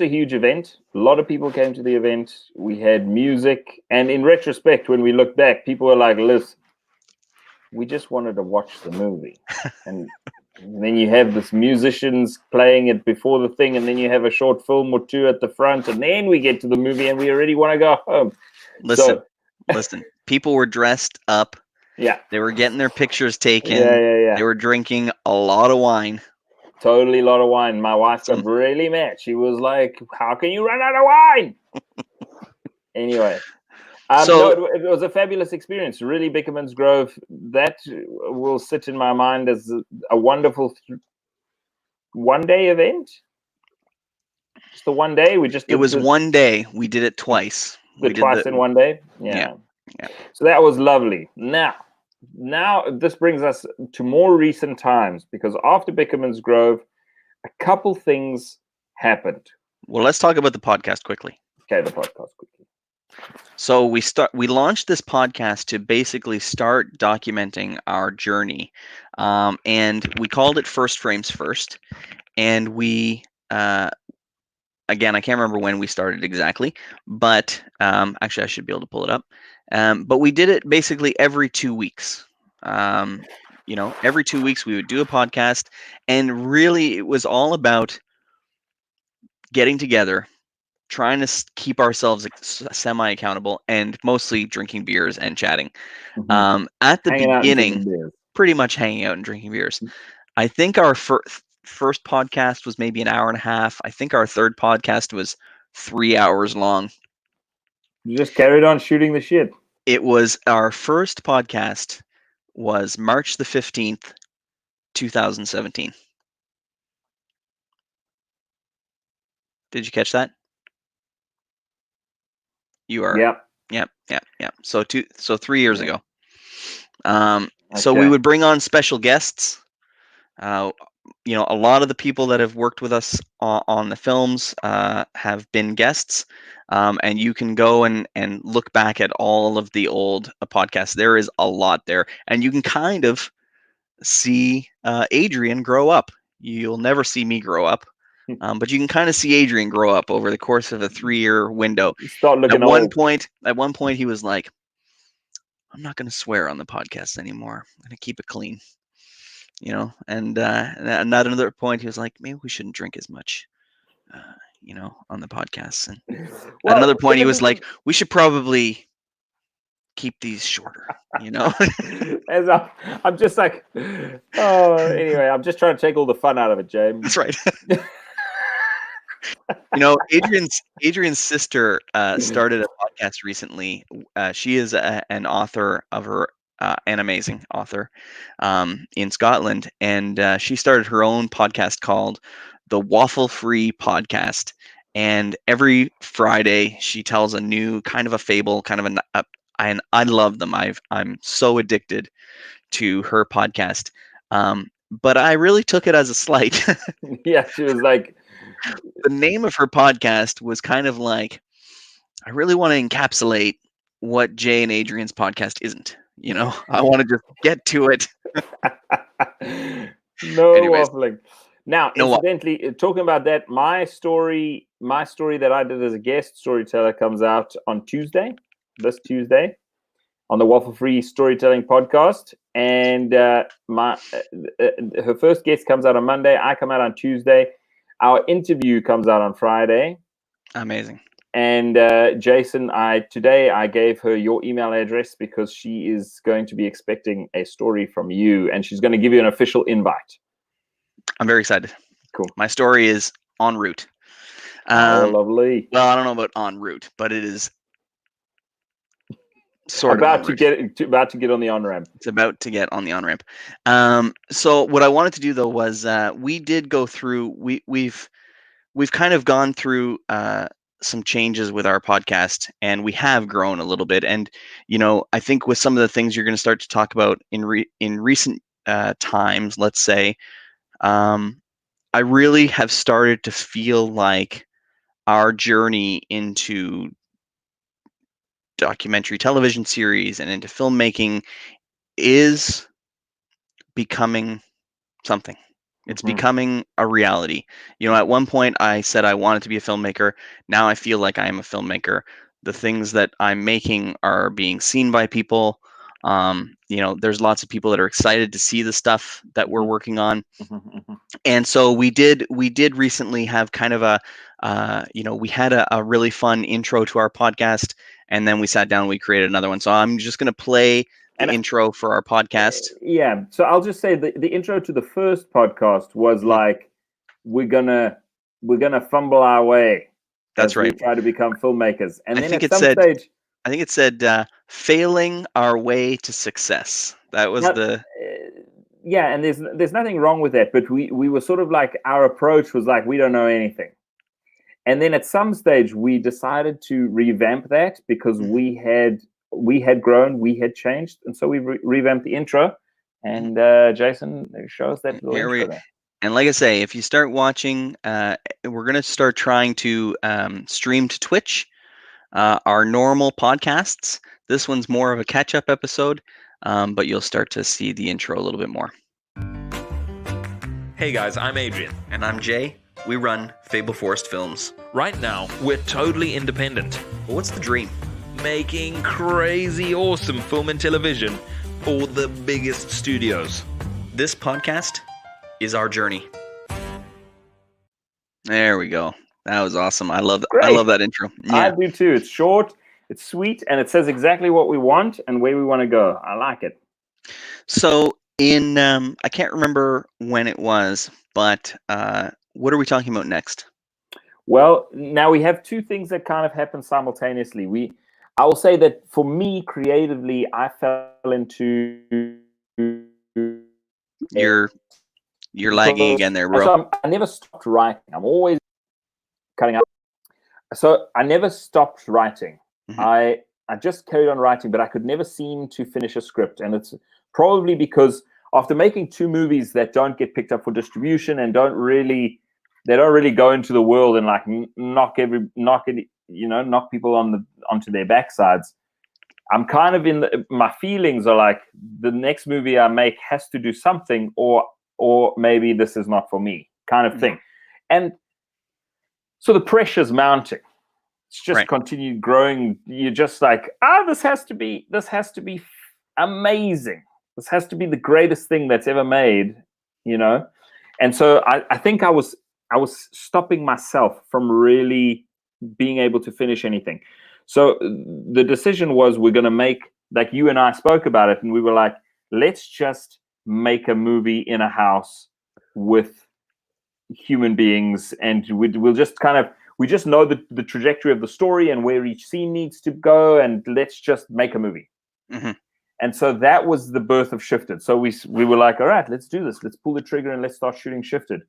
a huge event. A lot of people came to the event. We had music, and in retrospect, when we look back, people were like, "Listen, we just wanted to watch the movie," and then you have this musicians playing it before the thing, and then you have a short film or 2 at the front, and then we get to the movie, and we already want to go home. Listen, people were dressed up. Yeah. They were getting their pictures taken. Yeah. They were drinking a lot of wine. Totally a lot of wine. My wife got really mad. She was like, "How can you run out of wine?" Anyway. It was a fabulous experience. Really, Bickerman's Grove, that will sit in my mind as a wonderful one-day event. Just the one day. It was one day. We did it twice. We did twice in one day. Yeah. So that was lovely. Now this brings us to more recent times, because after Bickerman's Grove, a couple things happened. Well, let's talk about the podcast quickly. Okay, the podcast quickly. So we launched this podcast to basically start documenting our journey, and we called it First Frames First. And we, again, I can't remember when we started exactly, but actually I should be able to pull it up. But we did it basically every 2 weeks. Every 2 weeks we would do a podcast, and really it was all about getting together, trying to keep ourselves semi-accountable, and mostly drinking beers and chatting. At the beginning, pretty much hanging out and drinking beers. I think our first podcast was maybe an hour and a half. I think our third podcast was 3 hours long. You just carried on shooting the shit. It was our first podcast was March the 15th, 2017. Did you catch that? You are. Yep. So 3 years ago. So we would bring on special guests. a lot of the people that have worked with us on the films have been guests, and you can go and look back at all of the old podcasts. There is a lot there, and you can kind of see Adrian grow up. You'll never see me grow up, but you can kind of see Adrian grow up over the course of a 3-year window. Start looking old. At one point, he was like, "I'm not going to swear on the podcast anymore. I'm going to keep it clean." And at another point, he was like, "Maybe we shouldn't drink as much, on the podcast." And at another point, he was like, "We should probably keep these shorter." As I'm just like, anyway, I'm just trying to take all the fun out of it, James. That's right. Adrian's sister started a podcast recently. She is an author of an amazing author in Scotland, and she started her own podcast called the Waffle Free Podcast. And every Friday, she tells a new kind of a fable, kind of and I love them. I'm so addicted to her podcast. But I really took it as a slight. Yeah, she was like, the name of her podcast was kind of like, I really want to encapsulate what Jay and Adrian's podcast isn't. I want to just get to it. No waffling. Now, incidentally, talking about that, my story that I did as a guest storyteller comes out on this Tuesday, on the Waffle Free Storytelling Podcast. And her first guest comes out on Monday. I come out on Tuesday. Our interview comes out on Friday. Amazing. And Jason, today I gave her your email address because she is going to be expecting a story from you, and she's going to give you an official invite. I'm very excited. Cool. My story is en route. Lovely. Well, I don't know about en route, but it is about to get on the on-ramp. It's about to get on the on-ramp. So what I wanted to do though was we did go through. We've kind of gone through some changes with our podcast, and we have grown a little bit. And I think with some of the things you're going to start to talk about in recent times, let's say, I really have started to feel like our journey into documentary television series and into filmmaking is becoming something. It's becoming a reality. At one point I said I wanted to be a filmmaker. Now I feel like I am a filmmaker. The things that I'm making are being seen by people. There's lots of people that are excited to see the stuff that we're working on. And so we did recently have kind of we had a really fun intro to our podcast, and then we sat down and we created another one. So I'm just going to play the intro for our podcast. Yeah. So I'll just say the intro to the first podcast was like, we're gonna fumble our way. That's right. We try to become filmmakers, and then I think it said failing our way to success. That was yeah, and there's nothing wrong with that, but we were sort of like, our approach was like, we don't know anything. And then at some stage we decided to revamp that because we had grown, we had changed, and so we revamped the intro. And Jason, show us that little intro there. And like I say, if you start watching, we're going to start trying to stream to Twitch our normal podcasts. This one's more of a catch-up episode, but you'll start to see the intro a little bit more. Hey guys, I'm Adrian. And I'm Jay. We run Fable Forest Films. Right now, we're totally independent. But what's the dream? Making crazy awesome film and television for the biggest studios. This podcast is our journey. There we go. That was awesome. I love that intro. Yeah. I do too. It's short, it's sweet, and it says exactly what we want and where we want to go. I like it. So in I can't remember when it was, but what are we talking about next? Well, now we have two things that kind of happen simultaneously. I will say that for me, creatively, I fell into... You're lagging again there, bro. So I never stopped writing. I'm always cutting up. So I never stopped writing. I just carried on writing, but I could never seem to finish a script. And it's probably because after making 2 movies that don't get picked up for distribution and don't really go into the world and like knock people onto their backsides. I'm kind of my feelings are like the next movie I make has to do something, or maybe this is not for me, kind of thing. And so the pressure's mounting. It's just continued growing. You're just like, this has to be amazing. This has to be the greatest thing that's ever made, And so I think I was stopping myself from really being able to finish anything. So the decision was, we're going to make, like you and I spoke about it, and we were like, let's just make a movie in a house with human beings, and we'll just we just know the trajectory of the story and where each scene needs to go, and let's just make a movie. Mm-hmm. And so that was the birth of Shifted. So we were like, all right, let's do this. Let's pull the trigger and let's start shooting Shifted.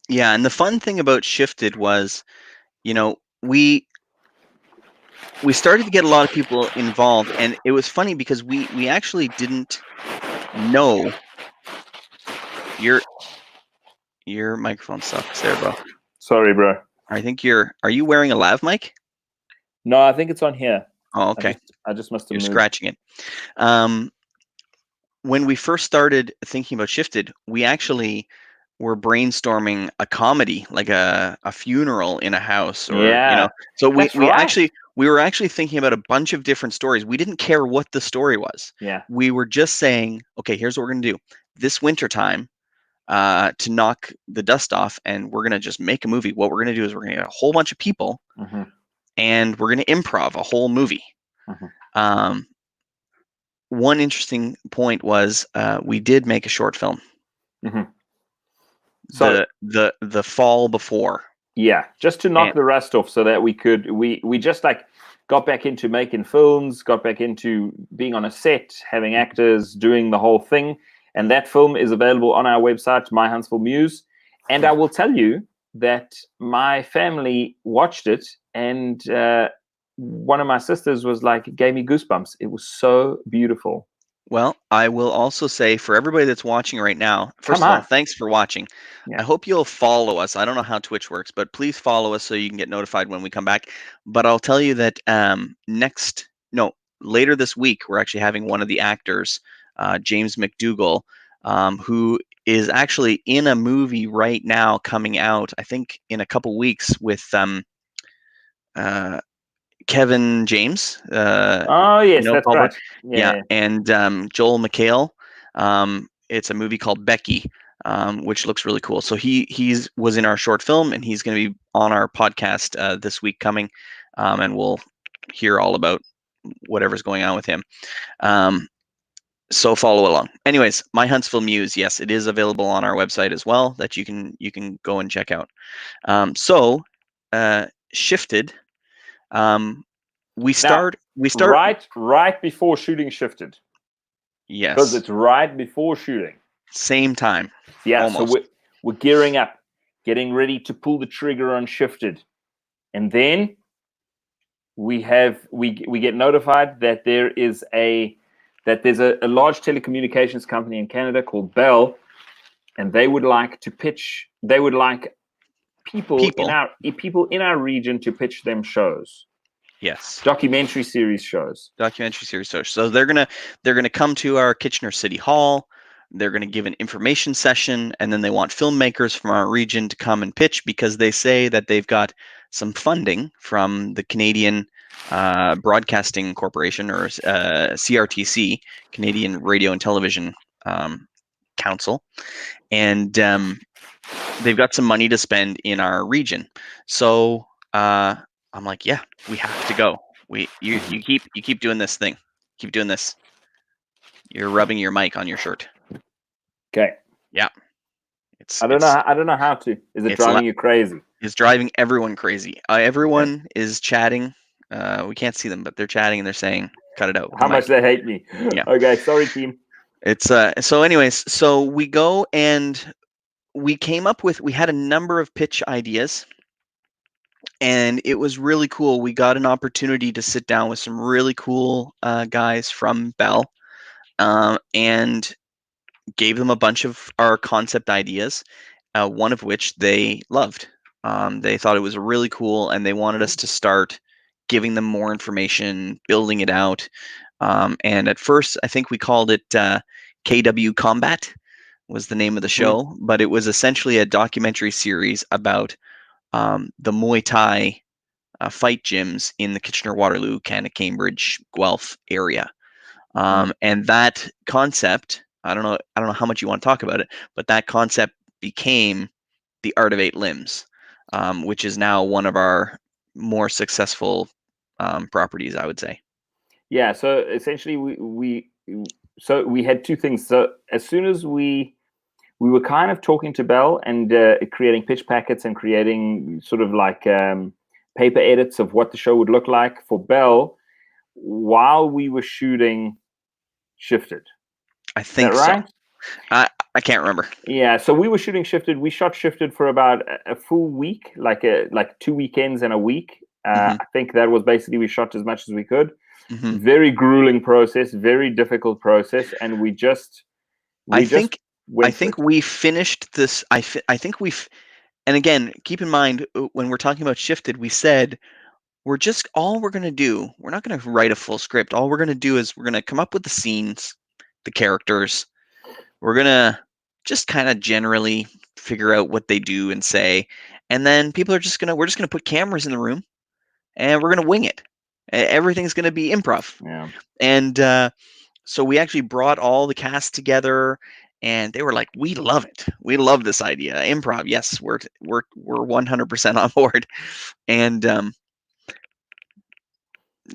Yeah, and the fun thing about Shifted was, we started to get a lot of people involved, and it was funny because we actually didn't know. Your microphone sucks there, bro. Sorry, bro. I think are you wearing a lav mic? No, I think it's on here. Oh, okay. I just must have You're moved. Scratching it. When we first started thinking about Shifted, we actually were brainstorming a comedy, like a funeral in a house, or So we were actually thinking about a bunch of different stories. We didn't care what the story was. Yeah. We were just saying, okay, here's what we're gonna do. This wintertime, to knock the dust off, and we're gonna just make a movie. What we're gonna do is we're gonna get a whole bunch of people, and we're gonna improv a whole movie. One interesting point was we did make a short film. So the fall before. Yeah, just to knock the rust off, so that we just like got back into making films, got back into being on a set, having actors, doing the whole thing. And that film is available on our website, My Huntsville Muse. And I will tell you that my family watched it, and one of my sisters was like, gave me goosebumps. It was so beautiful. Well, I will also say, for everybody that's watching right now, first of all, thanks for watching. Yeah. I hope you'll follow us. I don't know how Twitch works, but please follow us so you can get notified when we come back. But I'll tell you that later this week, we're actually having one of the actors, James McDougall, who is actually in a movie right now coming out, I think in a couple weeks, with Kevin James. Oh yes, that's right. Yeah, and Joel McHale. It's a movie called Becky, which looks really cool. So he was in our short film, and he's going to be on our podcast this week coming, and we'll hear all about whatever's going on with him. So follow along. Anyways, My Huntsville Muse, yes, it is available on our website as well, that you can go and check out. Shifted. We start right before shooting Shifted. Yes, because it's right before shooting. Same time. Yeah, almost. So we're gearing up, getting ready to pull the trigger on Shifted, and then we get notified that there's a large telecommunications company in Canada called Bell, and they would like to pitch. They would like people in our region to pitch them shows. Yes. Documentary series shows. So they're gonna come to our Kitchener City Hall. They're gonna give an information session, and then they want filmmakers from our region to come and pitch, because they say that they've got some funding from the Canadian Broadcasting Corporation, or CRTC, Canadian Radio and Television Council, and they've got some money to spend in our region. So I'm like, yeah, we have to go. You keep doing this thing. Keep doing this. You're rubbing your mic on your shirt. Okay. Yeah. I don't know how to. Is it driving you crazy? It's driving everyone crazy. Everyone is chatting. We can't see them, but they're chatting and they're saying, "Cut it out." How much they hate me. Yeah. Okay. Sorry, team. It's so. Anyways, so we go, and we had a number of pitch ideas. And it was really cool. We got an opportunity to sit down with some really cool guys from Bell, and gave them a bunch of our concept ideas, one of which they loved. They thought it was really cool, and they wanted us to start giving them more information, building it out. And at first, I think we called it KW Combat was the name of the show, but it was essentially a documentary series about the Muay Thai fight gyms in the Kitchener-Waterloo, kind of Cambridge, Guelph area. And that concept, I don't know how much you want to talk about it, but that concept became the Art of Eight Limbs, which is now one of our more successful properties, I would say. Yeah. So essentially, we had two things. So as soon as we were kind of talking to Bell and creating pitch packets and creating sort of like paper edits of what the show would look like for Bell while we were shooting Shifted. I think Is that right? So. I can't remember. Yeah, so we were shooting Shifted. We shot Shifted for about a full week, like 2 weekends and a week. I think that was basically, we shot as much as we could. Very grueling process, very difficult process, and we I think we finished this. I think we've, and again, keep in mind when we're talking about Shifted, we said all we're going to do, we're not going to write a full script. All we're going to do is we're going to come up with the scenes, the characters. We're going to just kind of generally figure out what they do and say. And then we're just going to put cameras in the room and we're going to wing it. Everything's going to be improv. Yeah. And so we actually brought all the cast together and they were like, we love it. We love this idea. Improv. Yes, we're 100% on board. And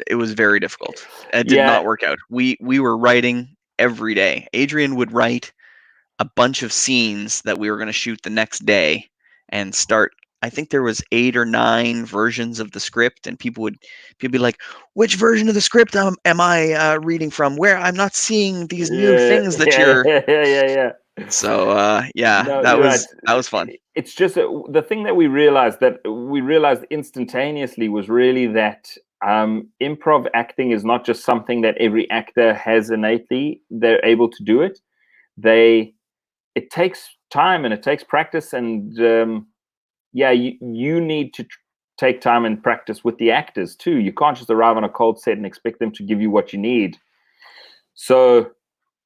it was very difficult. It did not work out. We were writing every day. Adrian would write a bunch of scenes that we were going to shoot the next day and start. I think there was 8 or 9 versions of the script, and people would be like, which version of the script am I reading from? Where I'm not seeing these new things that you're. Yeah. So that was fun. It's just the thing that we realized instantaneously was really that improv acting is not just something that every actor has innately. They're able to do it. It takes time and it takes practice, and you need to take time and practice with the actors too. You can't just arrive on a cold set and expect them to give you what you need. So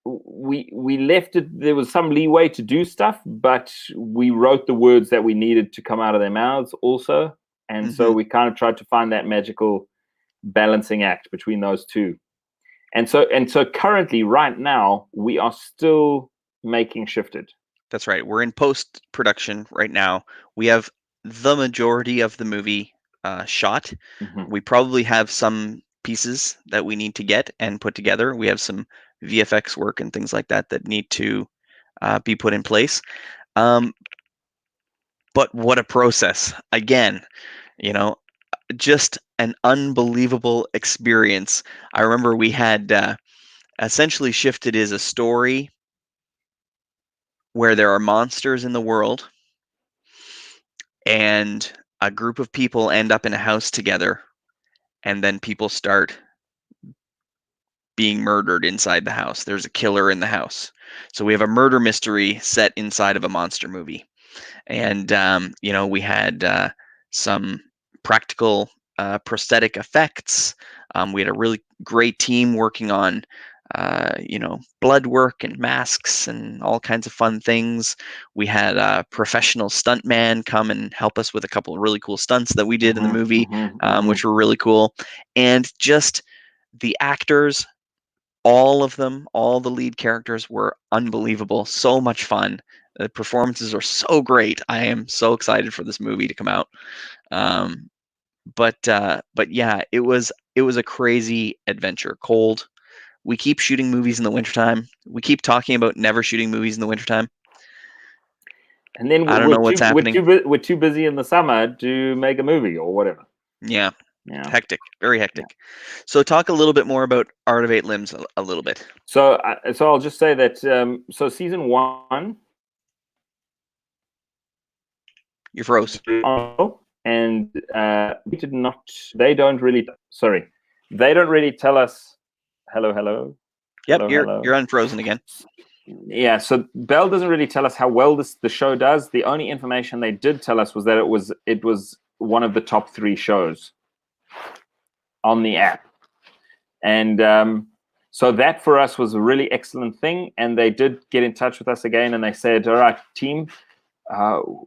we left it. There was some leeway to do stuff, but we wrote the words that we needed to come out of their mouths also, and so we kind of tried to find that magical balancing act between those two. And so currently, right now, we are still making Shifted. That's right. We're in post-production right now. We have the majority of the movie shot. We probably have some pieces that we need to get and put together. We have some VFX work and things like that need to be put in place. But what a process. Again, just an unbelievable experience. I remember we had essentially Shifted is a story where there are monsters in the world and a group of people end up in a house together, and then people start being murdered inside the house. There's a killer in the house. So we have a murder mystery set inside of a monster movie. And, we had some practical prosthetic effects. We had a really great team working on blood work and masks and all kinds of fun things. We had a professional stuntman come and help us with a couple of really cool stunts that we did in the movie, which were really cool. And just the actors, all of them, all the lead characters were unbelievable. So much fun. The performances are so great. I am so excited for this movie to come out. But yeah, it was a crazy adventure. Cold. We keep shooting movies in the wintertime. We keep talking about never shooting movies in the wintertime. And then I don't know what's happening. We're too busy in the summer to make a movie or whatever. Yeah. Hectic. Very hectic. Yeah. So talk a little bit more about Art of Eight Limbs a little bit. So I'll just say that so season 1. You froze. And we did not. They don't really tell us. Hello. Yep, hello, you're unfrozen again. Yeah, so Bell doesn't really tell us how well the show does. The only information they did tell us was that it was one of the top 3 shows on the app, and so that for us was a really excellent thing. And they did get in touch with us again, and they said, "All right, team,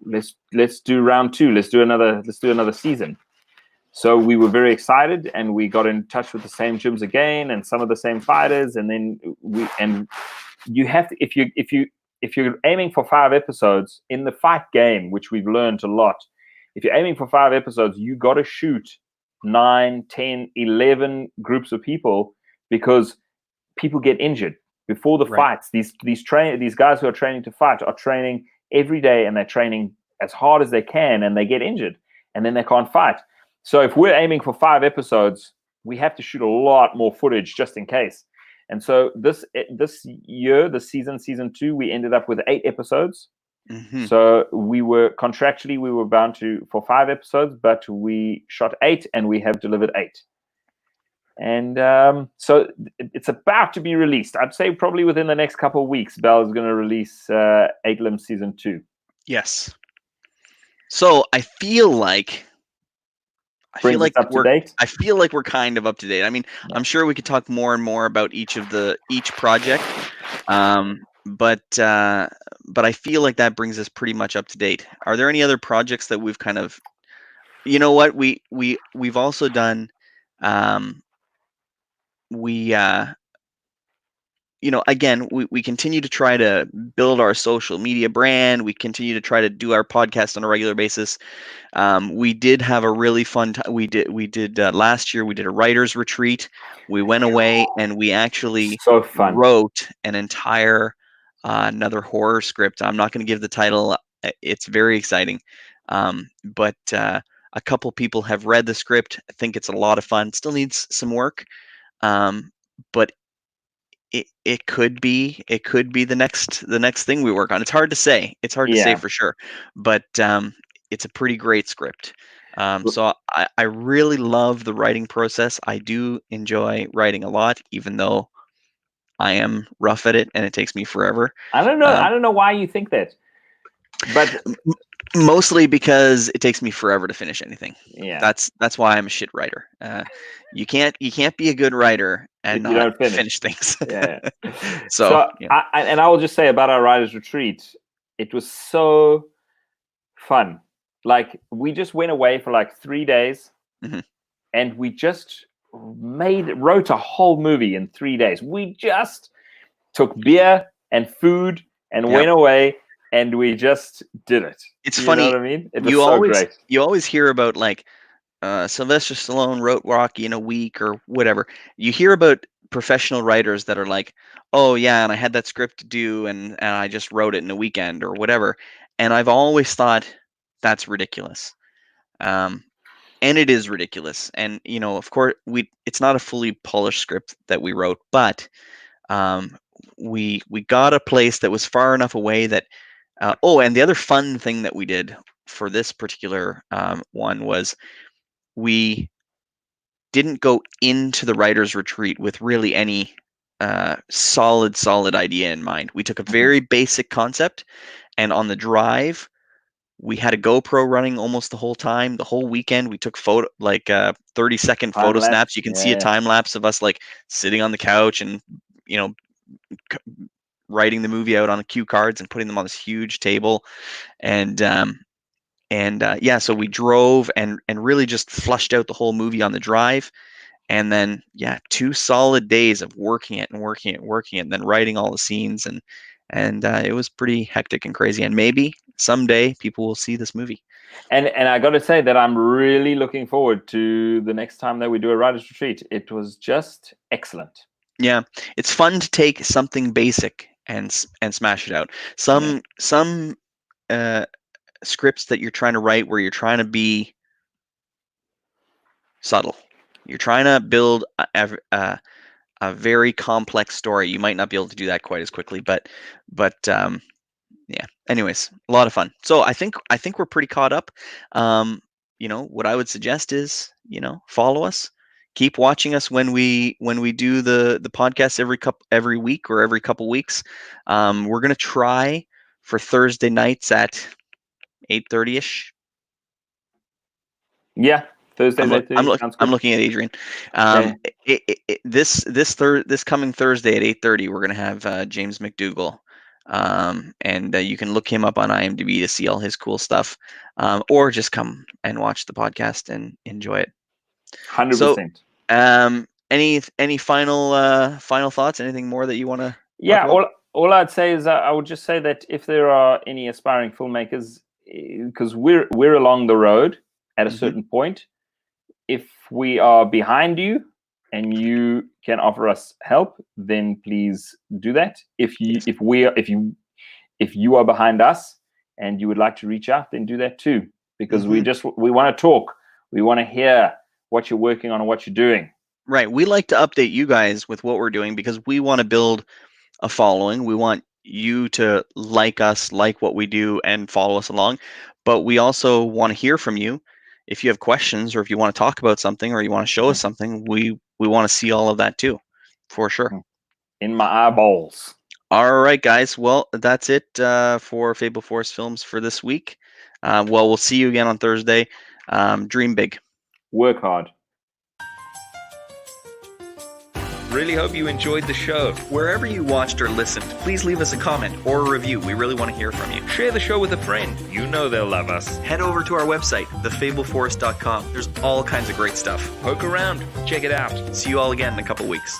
let's do round 2. Let's do another season." So we were very excited, and we got in touch with the same gyms again, and some of the same fighters, and then you have to, if you're aiming for 5 episodes in the fight game, which we've learned a lot. If you're aiming for 5 episodes, you got to shoot 9, 10, 11 groups of people, because people get injured before the fights. These guys who are training to fight are training every day, and they're training as hard as they can, and they get injured, and then they can't fight. So if we're aiming for 5 episodes, we have to shoot a lot more footage just in case. And so this year, the season 2, we ended up with 8 episodes. Mm-hmm. So we were bound for 5 episodes, but we shot 8, and we have delivered 8. And so it's about to be released. I'd say probably within the next couple of weeks, Bell is going to release 8 Limbs season 2. Yes. So I feel like we're kind of up to date. I mean, yeah. I'm sure we could talk more and more about each project, but I feel like that brings us pretty much up to date. Are there any other projects that we've kind of, you know what, we've also done, again, we continue to try to build our social media brand. We continue to try to do our podcast on a regular basis. We did have a really fun time. We did last year. We did a writer's retreat. We went away and we actually wrote an entire another horror script. I'm not going to give the title. It's very exciting. But a couple people have read the script. I think it's a lot of fun. Still needs some work. But it could be the next thing we work on. It's hard to say. It's hard to say for sure, but it's a pretty great script. So I really love the writing process. I do enjoy writing a lot, even though I am rough at it and it takes me forever. I don't know. I don't know why you think that, but mostly because it takes me forever to finish anything. Yeah, that's why I'm a shit writer. You can't be a good writer and not finish things. Yeah. So yeah. I will just say about our writers' retreat, it was so fun. Like, we just went away for like 3 days, mm-hmm. and we just wrote a whole movie in 3 days. We just took beer and food and went away, and we just did it. It's funny. You know what I mean? It was great. You always hear about like Sylvester Stallone wrote Rocky in a week or whatever. You hear about professional writers that are like, oh yeah, and I had that script to do, and I just wrote it in a weekend or whatever. And I've always thought that's ridiculous. And it is ridiculous. And of course, it's not a fully polished script that we wrote, but we got a place that was far enough away that and the other fun thing that we did for this particular one was we didn't go into the writer's retreat with really any solid idea in mind. We took a very basic concept, and on the drive, we had a GoPro running almost the whole time. The whole weekend, we took 30-second photo snaps. You can see a time lapse of us like sitting on the couch and writing the movie out on cue cards and putting them on this huge table, and so we drove and really just flushed out the whole movie on the drive, and then 2 solid days of working it, and then writing all the scenes, and it was pretty hectic and crazy. And maybe someday people will see this movie. And I got to say that I'm really looking forward to the next time that we do a writer's retreat. It was just excellent. Yeah, it's fun to take something basic and smash it out. Some scripts that you're trying to write where you're trying to be subtle. You're trying to build a very complex story. You might not be able to do that quite as quickly, but anyways, a lot of fun. So I think we're pretty caught up. What I would suggest is, follow us, keep watching us when we do the podcast every week or every couple weeks. We're gonna try for Thursday nights at 8:30ish. Yeah, Thursdays 8:30. I'm looking at Adrian. This coming Thursday at 8:30, we're gonna have James McDougall, and you can look him up on IMDb to see all his cool stuff, or just come and watch the podcast and enjoy it. 100%. So, any final thoughts? Anything more that you want to? Yeah, all I'd say is I would just say that if there are any aspiring filmmakers, because we're along the road at a certain point, if we are behind you and you can offer us help, then please do that. If you are behind us and you would like to reach out, then do that too, because we want to talk. We want to hear what you're working on and what you're doing. Right. We like to update you guys with what we're doing because we want to build a following. We want you to like us, like what we do, and follow us along. But we also want to hear from you. If you have questions, or if you want to talk about something, or you want to show us something, we want to see all of that too, for sure. In my eyeballs. All right, guys. Well, that's it for Fable Forest Films for this week. We'll see you again on Thursday. Dream big. Work hard. Really hope you enjoyed the show. Wherever you watched or listened, please leave us a comment or a review. We really want to hear from you. Share the show with a friend. You know they'll love us. Head over to our website, thefableforest.com. There's all kinds of great stuff. Poke around. Check it out. See you all again in a couple weeks.